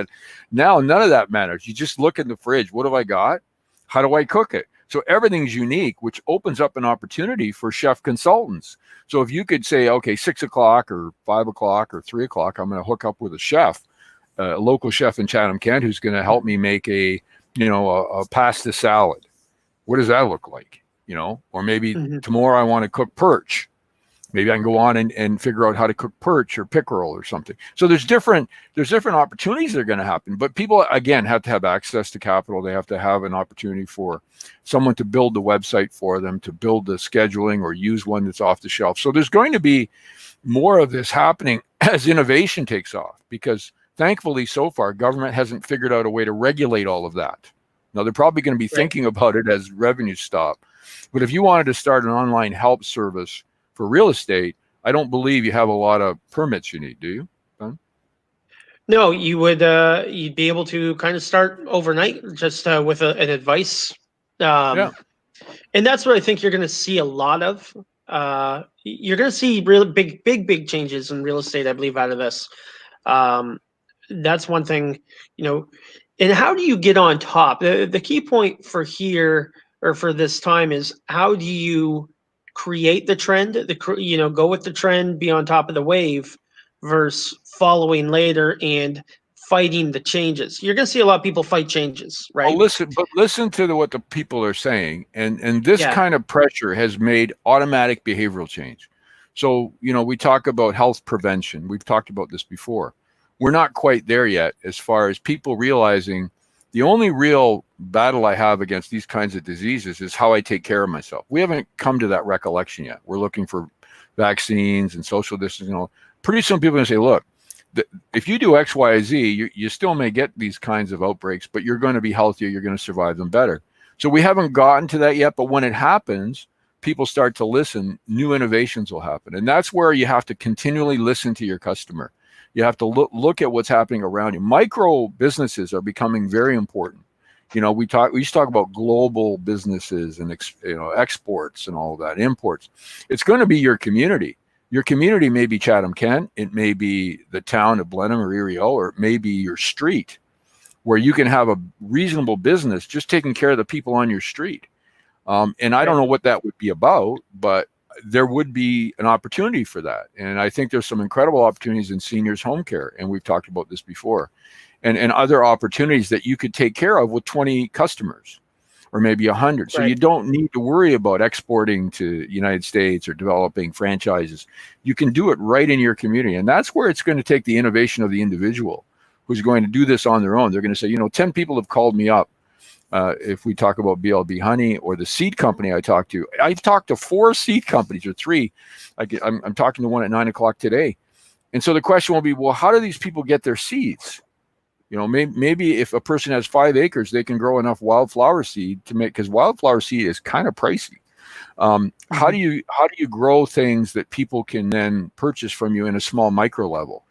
Now none of that matters. You just look in the fridge. What have I got? How do I cook it? So everything's unique, which opens up an opportunity for chef consultants. So if you could say, okay, 6 o'clock or 5 o'clock or 3 o'clock, I'm going to hook up with a chef, a local chef in Chatham-Kent, who's going to help me make a pasta salad. What does that look like? Or maybe tomorrow I want to cook perch. Maybe I can go on and figure out how to cook perch or pickerel or something. So there's different opportunities that are going to happen. But people, again, have to have access to capital. They have to have an opportunity for someone to build the website for them, to build the scheduling or use one that's off the shelf. So there's going to be more of this happening as innovation takes off, because thankfully so far, government hasn't figured out a way to regulate all of that. Now, they're probably going to be thinking about it as revenues stop. But if you wanted to start an online help service for real estate, I don't believe you have a lot of permits you need, do you, Ben? No, you would. You'd be able to kind of start overnight, just with an advice And that's what I think you're going to see a lot of. You're going to see really big changes in real estate, I believe, out of this. Um, that's one thing, you know. And how do you get on top? The key point for here or for this time is how do you create the trend? Go with the trend, be on top of the wave, versus following later and fighting the changes. You're going to see a lot of people fight changes, Well, right? listen to what the people are saying, and this Yeah, kind of pressure has made automatic behavioral change. So, we talk about health prevention. We've talked about this before. We're not quite there yet as far as people realizing the only real battle I have against these kinds of diseases is how I take care of myself. We haven't come to that recollection yet. We're looking for vaccines and social distancing. Pretty soon people are going to say, look, if you do X, Y, Z, you still may get these kinds of outbreaks, but you're going to be healthier. You're going to survive them better. So we haven't gotten to that yet. But when it happens, people start to listen. New innovations will happen. And that's where you have to continually listen to your customer. You have to look at what's happening around you. Micro businesses are becoming very important. We used to talk about global businesses and exports and all of that, imports. It's going to be your community. Your community may be Chatham-Kent, it may be the town of Blenheim or Erie, or it may be your street, where you can have a reasonable business just taking care of the people on your street. And I don't know what that would be about, but there would be an opportunity for that. And I think there's some incredible opportunities in seniors home care, and we've talked about this before, and other opportunities that you could take care of with 20 customers. Or maybe 100. So right. you don't need to worry about exporting to the United States or developing franchises. You can do it right in your community. And that's where it's going to take the innovation of the individual who's going to do this on their own. They're going to say, 10 people have called me up. If we talk about BLB Honey or the seed company I talked to, I've talked to 4 seed companies or 3. I'm talking to one at 9:00 today. And so the question will be, well, how do these people get their seeds? Maybe if a person has 5 acres, they can grow enough wildflower seed to make, because wildflower seed is kind of pricey. How do you grow things that people can then purchase from you in a small micro level?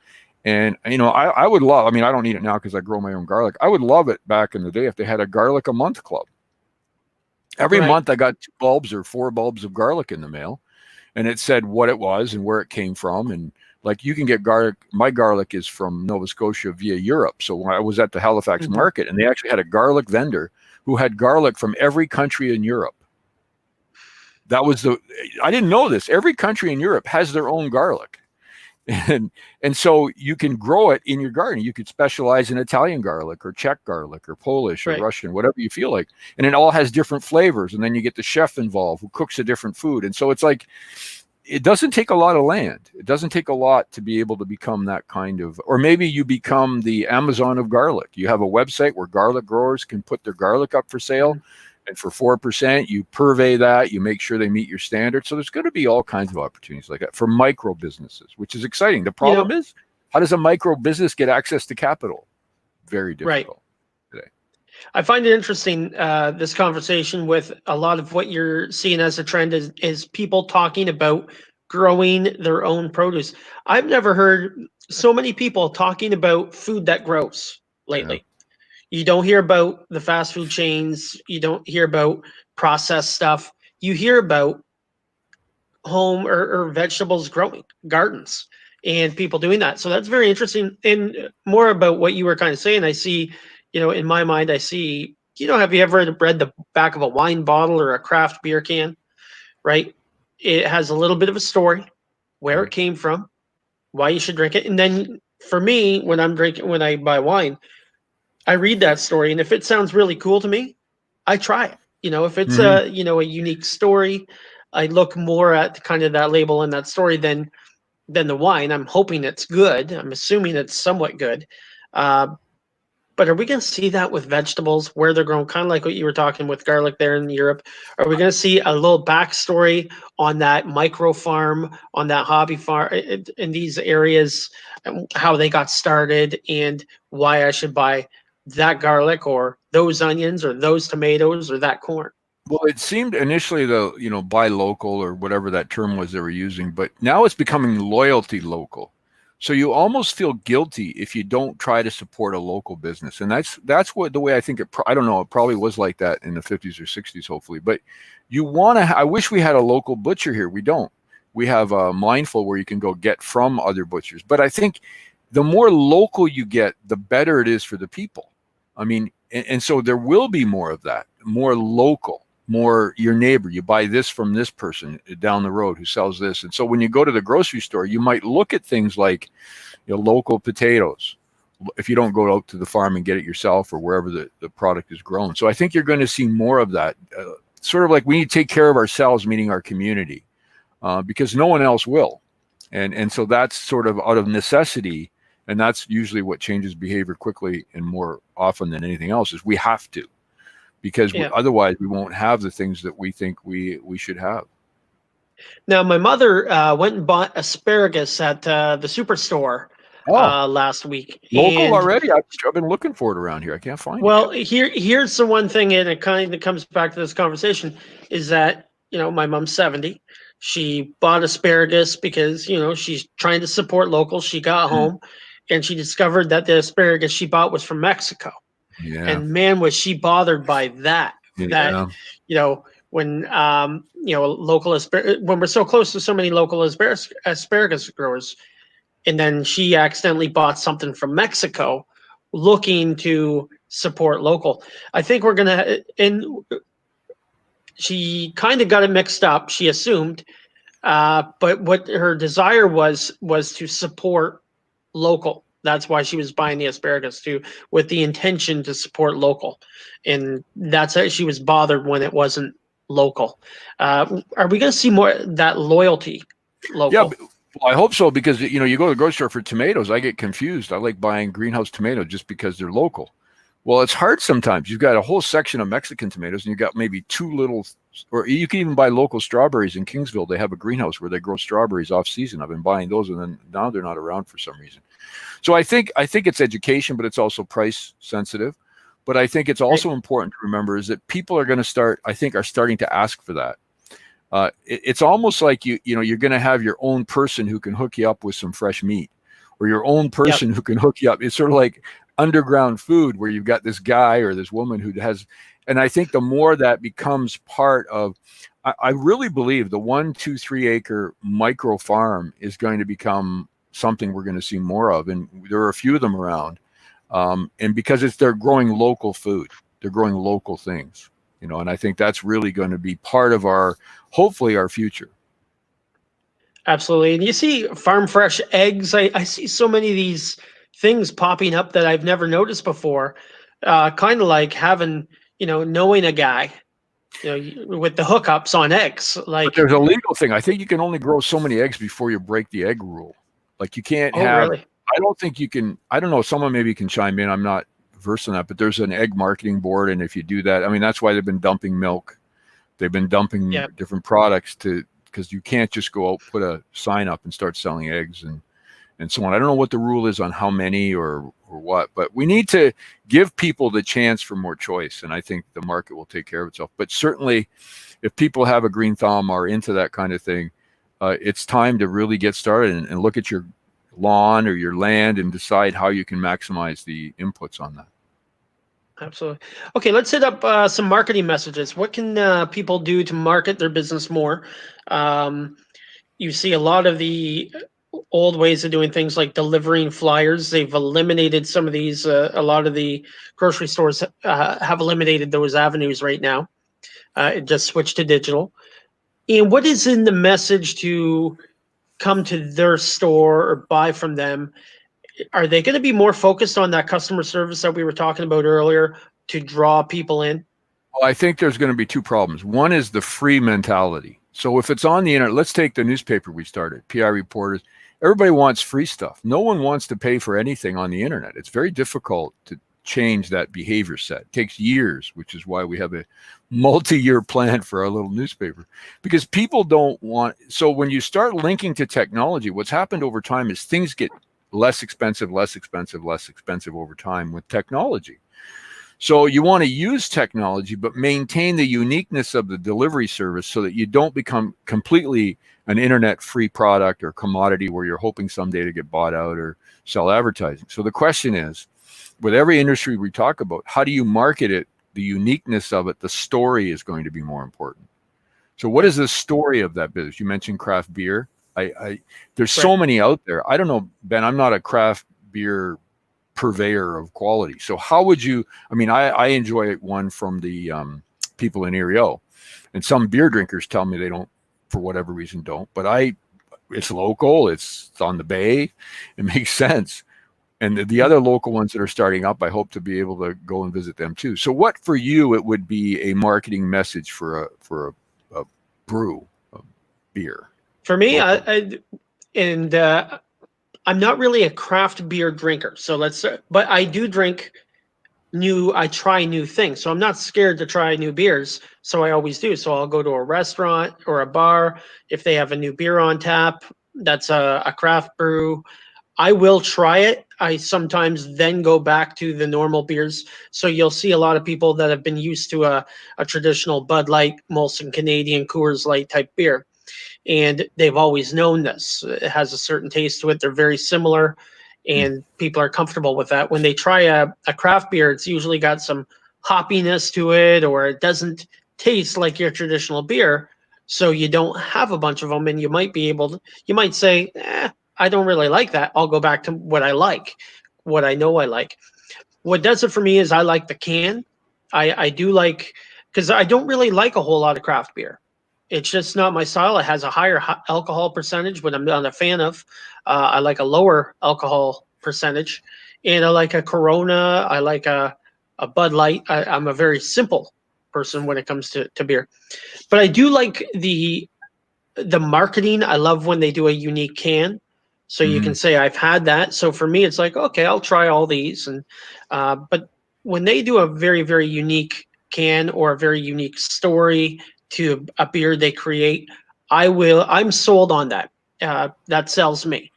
And I would love. I mean, I don't need it now because I grow my own garlic. I would love it back in the day if they had a garlic a month club. Every month I got 2 bulbs or 4 bulbs of garlic in the mail, and it said what it was and where it came from. And like, you can get garlic. My garlic is from Nova Scotia via Europe. So when I was at the Halifax market, and they actually had a garlic vendor who had garlic from every country in Europe. I didn't know this. Every country in Europe has their own garlic. And so you can grow it in your garden. You could specialize in Italian garlic or Czech garlic or Polish or Russian, whatever you feel like. And it all has different flavors. And then you get the chef involved who cooks a different food. And so it's like, it doesn't take a lot of land. It doesn't take a lot to be able to become that kind of, or maybe you become the Amazon of garlic. You have a website where garlic growers can put their garlic up for sale. And for 4%, you purvey that, you make sure they meet your standards. So there's going to be all kinds of opportunities like that for micro businesses, which is exciting. The problem is, how does a micro business get access to capital? Very difficult today. I find it interesting, this conversation with a lot of what you're seeing as a trend is people talking about growing their own produce. I've never heard so many people talking about food that grows lately. Yeah. You don't hear about the fast food chains. You don't hear about processed stuff. You hear about home or vegetables growing, gardens, and people doing that. So that's very interesting. And more about what you were kind of saying, I see, in my mind, I see, have you ever read the back of a wine bottle or a craft beer can, right? It has a little bit of a story, where it came from, why you should drink it. And then for me, when I buy wine, I read that story, and if it sounds really cool to me, I try it. If it's a unique story, I look more at kind of that label and that story than the wine. I'm hoping it's good. I'm assuming it's somewhat good. But are we going to see that with vegetables, where they're grown, kind of like what you were talking with garlic there in Europe? Are we going to see a little backstory on that micro farm, on that hobby farm in these areas, how they got started, and why I should buy that garlic or those onions or those tomatoes or that corn? Well, it seemed initially buy local or whatever that term was they were using, but now it's becoming loyalty local. So you almost feel guilty if you don't try to support a local business. And that's what the way I think I don't know, it probably was like that in the 50s or 60s, hopefully. But you want to, I wish we had a local butcher here. We don't. We have Mindful where you can go get from other butchers. But I think the more local you get, the better it is for the people. I mean, and so there will be more of that, more local, more your neighbor. You buy this from this person down the road who sells this. And so when you go to the grocery store, you might look at things like, local potatoes, if you don't go out to the farm and get it yourself or wherever the product is grown. So I think you're going to see more of that. Sort of like we need to take care of ourselves, meaning our community, because no one else will. And so that's sort of out of necessity. And that's usually what changes behavior quickly and more often than anything else is we have to, because otherwise we won't have the things that we think we should have. Now, my mother went and bought asparagus at the superstore last week. Local already? I've been looking for it around here. I can't find it. Well, here's the one thing, and it kind of comes back to this conversation, is that, my mom's 70. She bought asparagus because, she's trying to support local. She got home and she discovered that the asparagus she bought was from Mexico. Yeah. And man, was she bothered by that. Yeah. That, when local when we're so close to so many local asparagus growers, and then she accidentally bought something from Mexico, looking to support local. I think we're gonna, and she kind of got it mixed up. She assumed, but what her desire was to support local. That's why she was buying the asparagus too, with the intention to support local, and that's how she was bothered when it wasn't local. Are we going to see more that loyalty local? Yeah, well, I hope so, because you go to the grocery store for tomatoes, I get confused. I like buying greenhouse tomatoes just because they're local. Well, it's hard sometimes. You've got a whole section of Mexican tomatoes and you've got maybe two little, or you can even buy local strawberries in Kingsville. They have a greenhouse where they grow strawberries off season. I've been buying those, and then now they're not around for some reason. So I think it's education, but it's also price sensitive. But I think it's also important to remember is that people are going to are starting to ask for that. It's almost like you're going to have your own person who can hook you up with some fresh meat, or your own person who can hook you up. It's sort of like underground food where you've got this guy or this woman who has, and I think the more that becomes part of, I really believe the 1, 2, 3 acre micro farm is going to become something we're going to see more of. And there are a few of them around. And because they're growing local food, they're growing local things, and I think that's really going to be part of hopefully our future. Absolutely. And you see farm fresh eggs. I see so many of these things popping up that I've never noticed before. Kind of like having, knowing a guy, with the hookups on eggs. Like, but there's a legal thing. I think you can only grow so many eggs before you break the egg rule. Like you can't have, really? I don't think you can, I don't know, someone maybe can chime in. I'm not versed in that, but there's an egg marketing board. And if you do that, I mean, that's why they've been dumping milk. They've been dumping different products because you can't just go out, put a sign up and start selling eggs and so on. I don't know what the rule is on how many or what, but we need to give people the chance for more choice. And I think the market will take care of itself. But certainly if people have a green thumb or into that kind of thing, it's time to really get started and look at your lawn or your land and decide how you can maximize the inputs on that. Absolutely. Okay, let's hit up some marketing messages. What can people do to market their business more? You see a lot of the old ways of doing things like delivering flyers. They've eliminated some of these. A lot of the grocery stores have eliminated those avenues right now. It just switched to digital. And what is in the message to come to their store or buy from them? Are they going to be more focused on that customer service that we were talking about earlier to draw people in? Well, I think there's going to be two problems. One is the free mentality. So if it's on the internet, let's take the newspaper we started, PI Reporters. Everybody wants free stuff. No one wants to pay for anything on the internet. It's very difficult to change that behavior set. It takes years, which is why we have a multi-year plan for our little newspaper, because people don't want. So when you start linking to technology, what's happened over time is things get less expensive over time with technology. So you want to use technology, but maintain the uniqueness of the delivery service so that you don't become completely an internet-free product or commodity where you're hoping someday to get bought out or sell advertising. So the question is, with every industry we talk about, how do you market it? The uniqueness of it, the story is going to be more important. So what is the story of that business? You mentioned craft beer. There's so many out there. I don't know, Ben, I'm not a craft beer purveyor of quality. So how would you, I mean, I enjoy one from the people in Erio, and some beer drinkers tell me they don't, for whatever reason, don't, but it's local, it's on the bay, it makes sense. And the other local ones that are starting up, I hope to be able to go and visit them too. So what for you, it would be a marketing message for a brew, a beer? For me, I'm not really a craft beer drinker. So but I do drink I try new things. So I'm not scared to try new beers. So I always do. So I'll go to a restaurant or a bar. If they have a new beer on tap, that's a craft brew, I will try it. I sometimes then go back to the normal beers. So you'll see a lot of people that have been used to a traditional Bud Light, Molson Canadian, Coors Light type beer. And they've always known this. It has a certain taste to it. They're very similar, and people are comfortable with that. When they try a craft beer, it's usually got some hoppiness to it, or it doesn't taste like your traditional beer. So you don't have a bunch of them, and you might say, I don't really like that. I'll go back to what I like, what I know I like. What does it for me is I like the can. I do like, because I don't really like a whole lot of craft beer. It's just not my style. It has a higher alcohol percentage, what I'm not a fan of. I like a lower alcohol percentage, and I like a Corona. I like a Bud Light. I'm a very simple person when it comes to beer, but I do like the marketing. I love when they do a unique can, so you can say I've had that. So for me, it's like, okay, I'll try all these, and but when they do a very, very unique can or a very unique story to a beer they create, I'm sold on that. That sells me.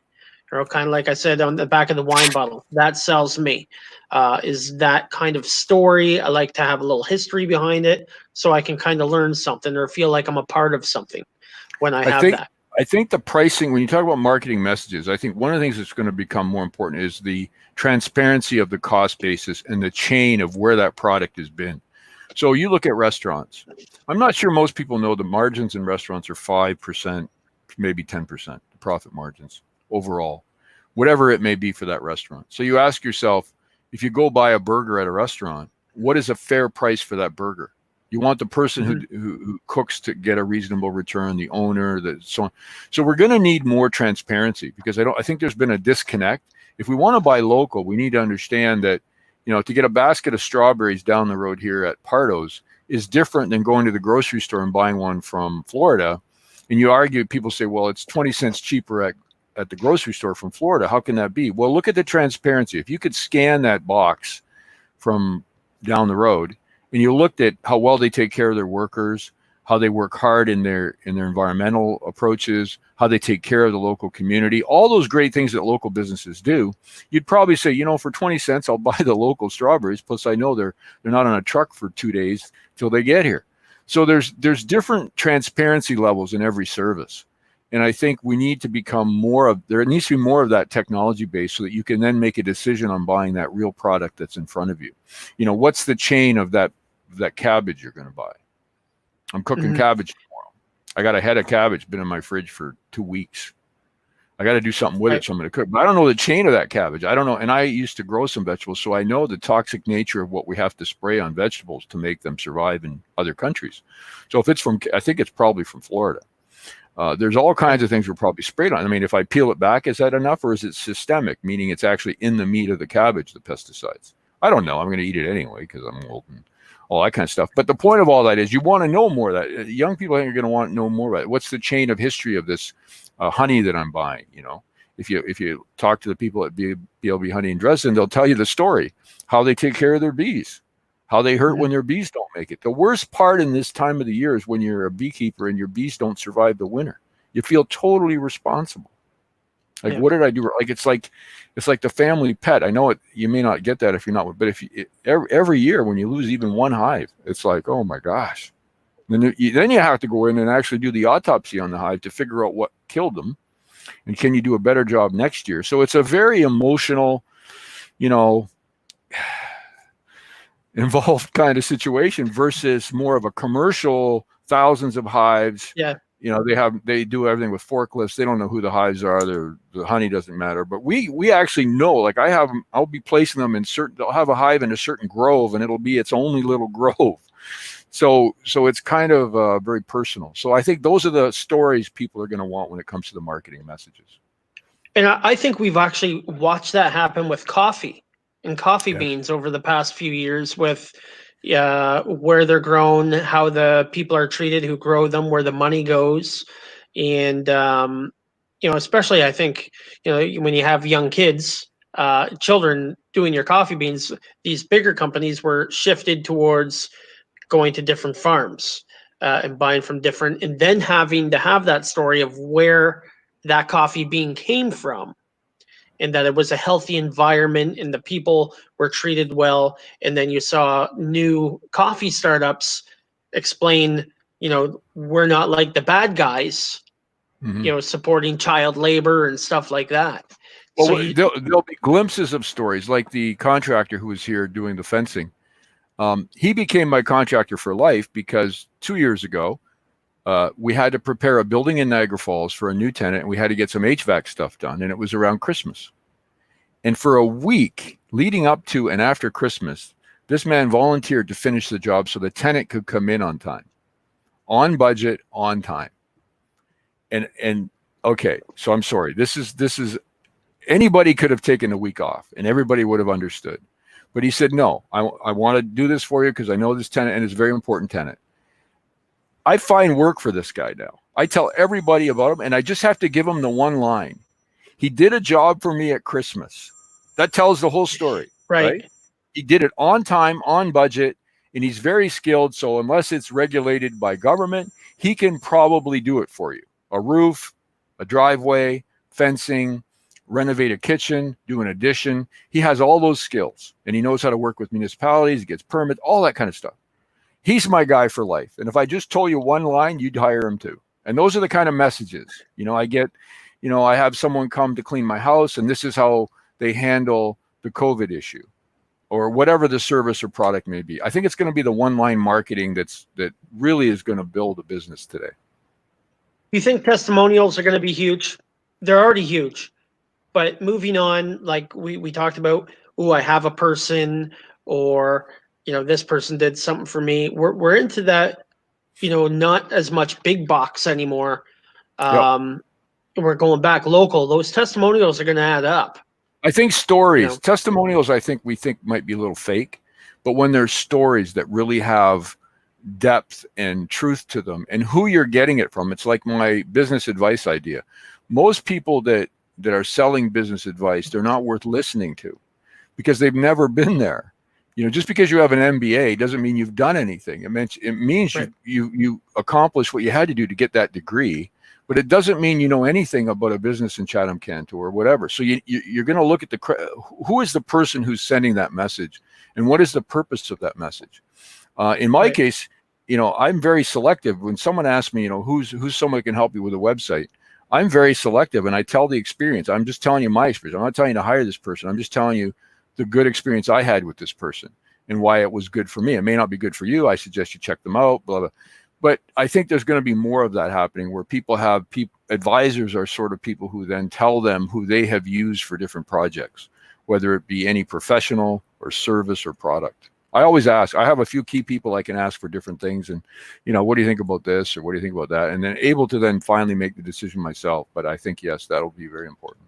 Or kind of like I said on the back of the wine bottle, that sells me. Is that kind of story? I like to have a little history behind it, so I can kind of learn something or feel like I'm a part of something when I have that. I think the pricing, when you talk about marketing messages, I think one of the things that's going to become more important is the transparency of the cost basis and the chain of where that product has been. So you look at restaurants. I'm not sure most people know the margins in restaurants are 5%, maybe 10%, profit margins overall, whatever it may be for that restaurant. So you ask yourself, if you go buy a burger at a restaurant, what is a fair price for that burger? You want the person who cooks to get a reasonable return, the owner, so on. So we're going to need more transparency, because I think there's been a disconnect. If we want to buy local, we need to understand that, to get a basket of strawberries down the road here at Pardo's is different than going to the grocery store and buying one from Florida. And you argue, people say, well, it's 20 cents cheaper at the grocery store from Florida. How can that be? Well, look at the transparency. If you could scan that box from down the road, and you looked at how well they take care of their workers, how they work hard in their environmental approaches, how they take care of the local community, all those great things that local businesses do, you'd probably say, for 20 cents, I'll buy the local strawberries. Plus, I know they're not on a truck for 2 days till they get here. So there's different transparency levels in every service. And I think we need to become there needs to be more of that technology base so that you can then make a decision on buying that real product that's in front of you. What's the chain of that cabbage you're going to buy? I'm cooking cabbage tomorrow. I got a head of cabbage been in my fridge for 2 weeks. I got to do something with it, so I'm going to cook. But I don't know the chain of that cabbage. I don't know. And I used to grow some vegetables, so I know the toxic nature of what we have to spray on vegetables to make them survive in other countries. So if it's I think it's probably from Florida. There's all kinds of things we're probably sprayed on. I mean, if I peel it back, is that enough, or is it systemic, meaning it's actually in the meat of the cabbage, the pesticides? I don't know. I'm going to eat it anyway because I'm old and all that kind of stuff. But the point of all that is you want to know more of that. Young people are going to want to know more about it. What's the chain of history of this honey that I'm buying? If you talk to the people at BLB Honey in Dresden, they'll tell you the story, how they take care of their bees, how they hurt when their bees don't make it. The worst part in this time of the year is when you're a beekeeper and your bees don't survive the winter. You feel totally responsible. Like, Yeah. what did I do? Like, it's like the family pet. I know it. You may not get that if you're not, but if you, every year when you lose even one hive, it's like, oh my gosh. Then you have to go in and actually do the autopsy on the hive to figure out what killed them, and can you do a better job next year? So it's a very emotional, you know, involved kind of situation versus more of a commercial, thousands of hives. Yeah. You know, they do everything with forklifts. They don't know who the hives are. The honey doesn't matter. But we actually know. Like, I'll be placing them in certain. They'll have a hive in a certain grove, and it'll be its only little grove. So it's kind of very personal. So I think those are the stories people are going to want when it comes to the marketing messages. And I think we've actually watched that happen with coffee and coffee Yes. beans over the past few years with where they're grown, how the people are treated who grow them, where the money goes. And, especially I think, when you have young kids, children doing your coffee beans, these bigger companies were shifted towards going to different farms and buying from different, and then having to have that story of where that coffee bean came from, and that it was a healthy environment and the people were treated well. And then you saw new coffee startups explain, we're not like the bad guys, Mm-hmm. supporting child labor and stuff like that. So Well, there'll be glimpses of stories, like the contractor who was here doing the fencing. He became my contractor for life because 2 years ago, we had to prepare a building in Niagara Falls for a new tenant, and we had to get some HVAC stuff done, and it was around Christmas. And for a week leading up to and after Christmas, this man volunteered to finish the job so the tenant could come in on time, on budget, on time. And okay, so I'm sorry. This is anybody could have taken a week off, and everybody would have understood. But he said, no, I want to do this for you because I know this tenant, and it's a very important tenant. I find work for this guy now. I tell everybody about him, and I just have to give him the one line. He did a job for me at Christmas. That tells the whole story, right? He did it on time, on budget, and he's very skilled. So unless it's regulated by government, he can probably do it for you. A roof, a driveway, fencing, renovate a kitchen, do an addition. He has all those skills, and he knows how to work with municipalities. He gets permits, all that kind of stuff. He's my guy for life. And if I just told you one line, you'd hire him too. And those are the kind of messages, I get. I have someone come to clean my house, and this is how they handle the COVID issue, or whatever the service or product may be. I think it's going to be the one-line marketing that really is going to build a business today. You think testimonials are going to be huge? They're already huge. But moving on, like we talked about, I have a person, or this person did something for me. We're into that, not as much big box anymore. Yep. We're going back local. Those testimonials are going to add up. I think stories, testimonials, we think might be a little fake, but when there's stories that really have depth and truth to them, and who you're getting it from, it's like my business advice idea. Most people that are selling business advice, they're not worth listening to because they've never been there. Just because you have an MBA doesn't mean you've done anything. It means right. you accomplished what you had to do to get that degree, but it doesn't mean you know anything about a business in Chatham-Kent or whatever. So you're going to look at who is the person who's sending that message, and what is the purpose of that message. In my case, I'm very selective. When someone asks me, who's someone who can help you with a website, I'm very selective, and I tell the experience. I'm just telling you my experience. I'm not telling you to hire this person. I'm just telling you the good experience I had with this person and why it was good for me. It may not be good for you. I suggest you check them out, blah, blah. But I think there's going to be more of that happening, where people have advisors are sort of people who then tell them who they have used for different projects, whether it be any professional or service or product. I always ask. I have a few key people I can ask for different things, and what do you think about this, or what do you think about that, and then able to then finally make the decision myself. But I think, yes, that'll be very important.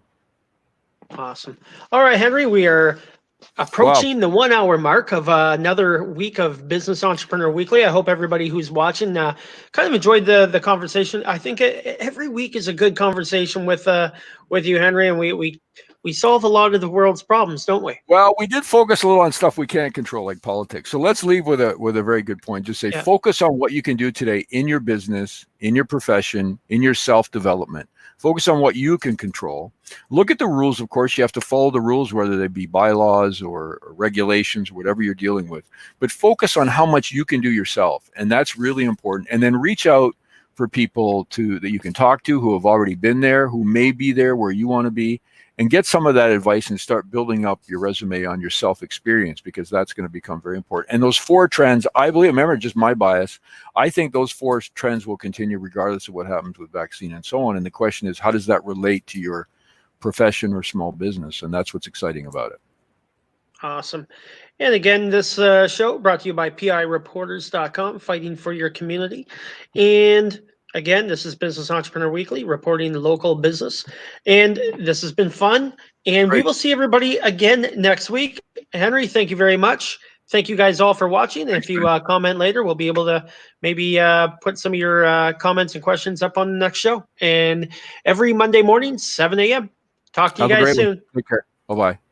Awesome. All right, Henry, we are approaching the 1 hour mark of another week of Business Entrepreneur Weekly. I hope everybody who's watching kind of enjoyed the conversation. I think every week is a good conversation with you, Henry, and we solve a lot of the world's problems, don't we? Well, we did focus a little on stuff we can't control, like politics. So let's leave with a very good point. Just say, focus on what you can do today in your business, in your profession, in your self-development. Focus on what you can control. Look at the rules. Of course, you have to follow the rules, whether they be bylaws or regulations, whatever you're dealing with. But focus on how much you can do yourself, and that's really important. And then reach out for people that you can talk to who have already been there, who may be there where you want to be, and get some of that advice and start building up your resume on your self-experience, because that's going to become very important. And those 4 trends, I believe, remember, just my bias, I think those 4 trends will continue regardless of what happens with vaccine and so on. And the question is, how does that relate to your profession or small business? And that's what's exciting about it. Awesome. And again, this show brought to you by PIReporters.com, fighting for your community. And again, this is Business Entrepreneur Weekly, reporting local business. And this has been fun. And we will see everybody again next week. Henry, thank you very much. Thank you guys all for watching. And if you comment later, we'll be able to maybe put some of your comments and questions up on the next show. And every Monday morning, 7 a.m. Talk to you guys soon. Take care. Bye-bye.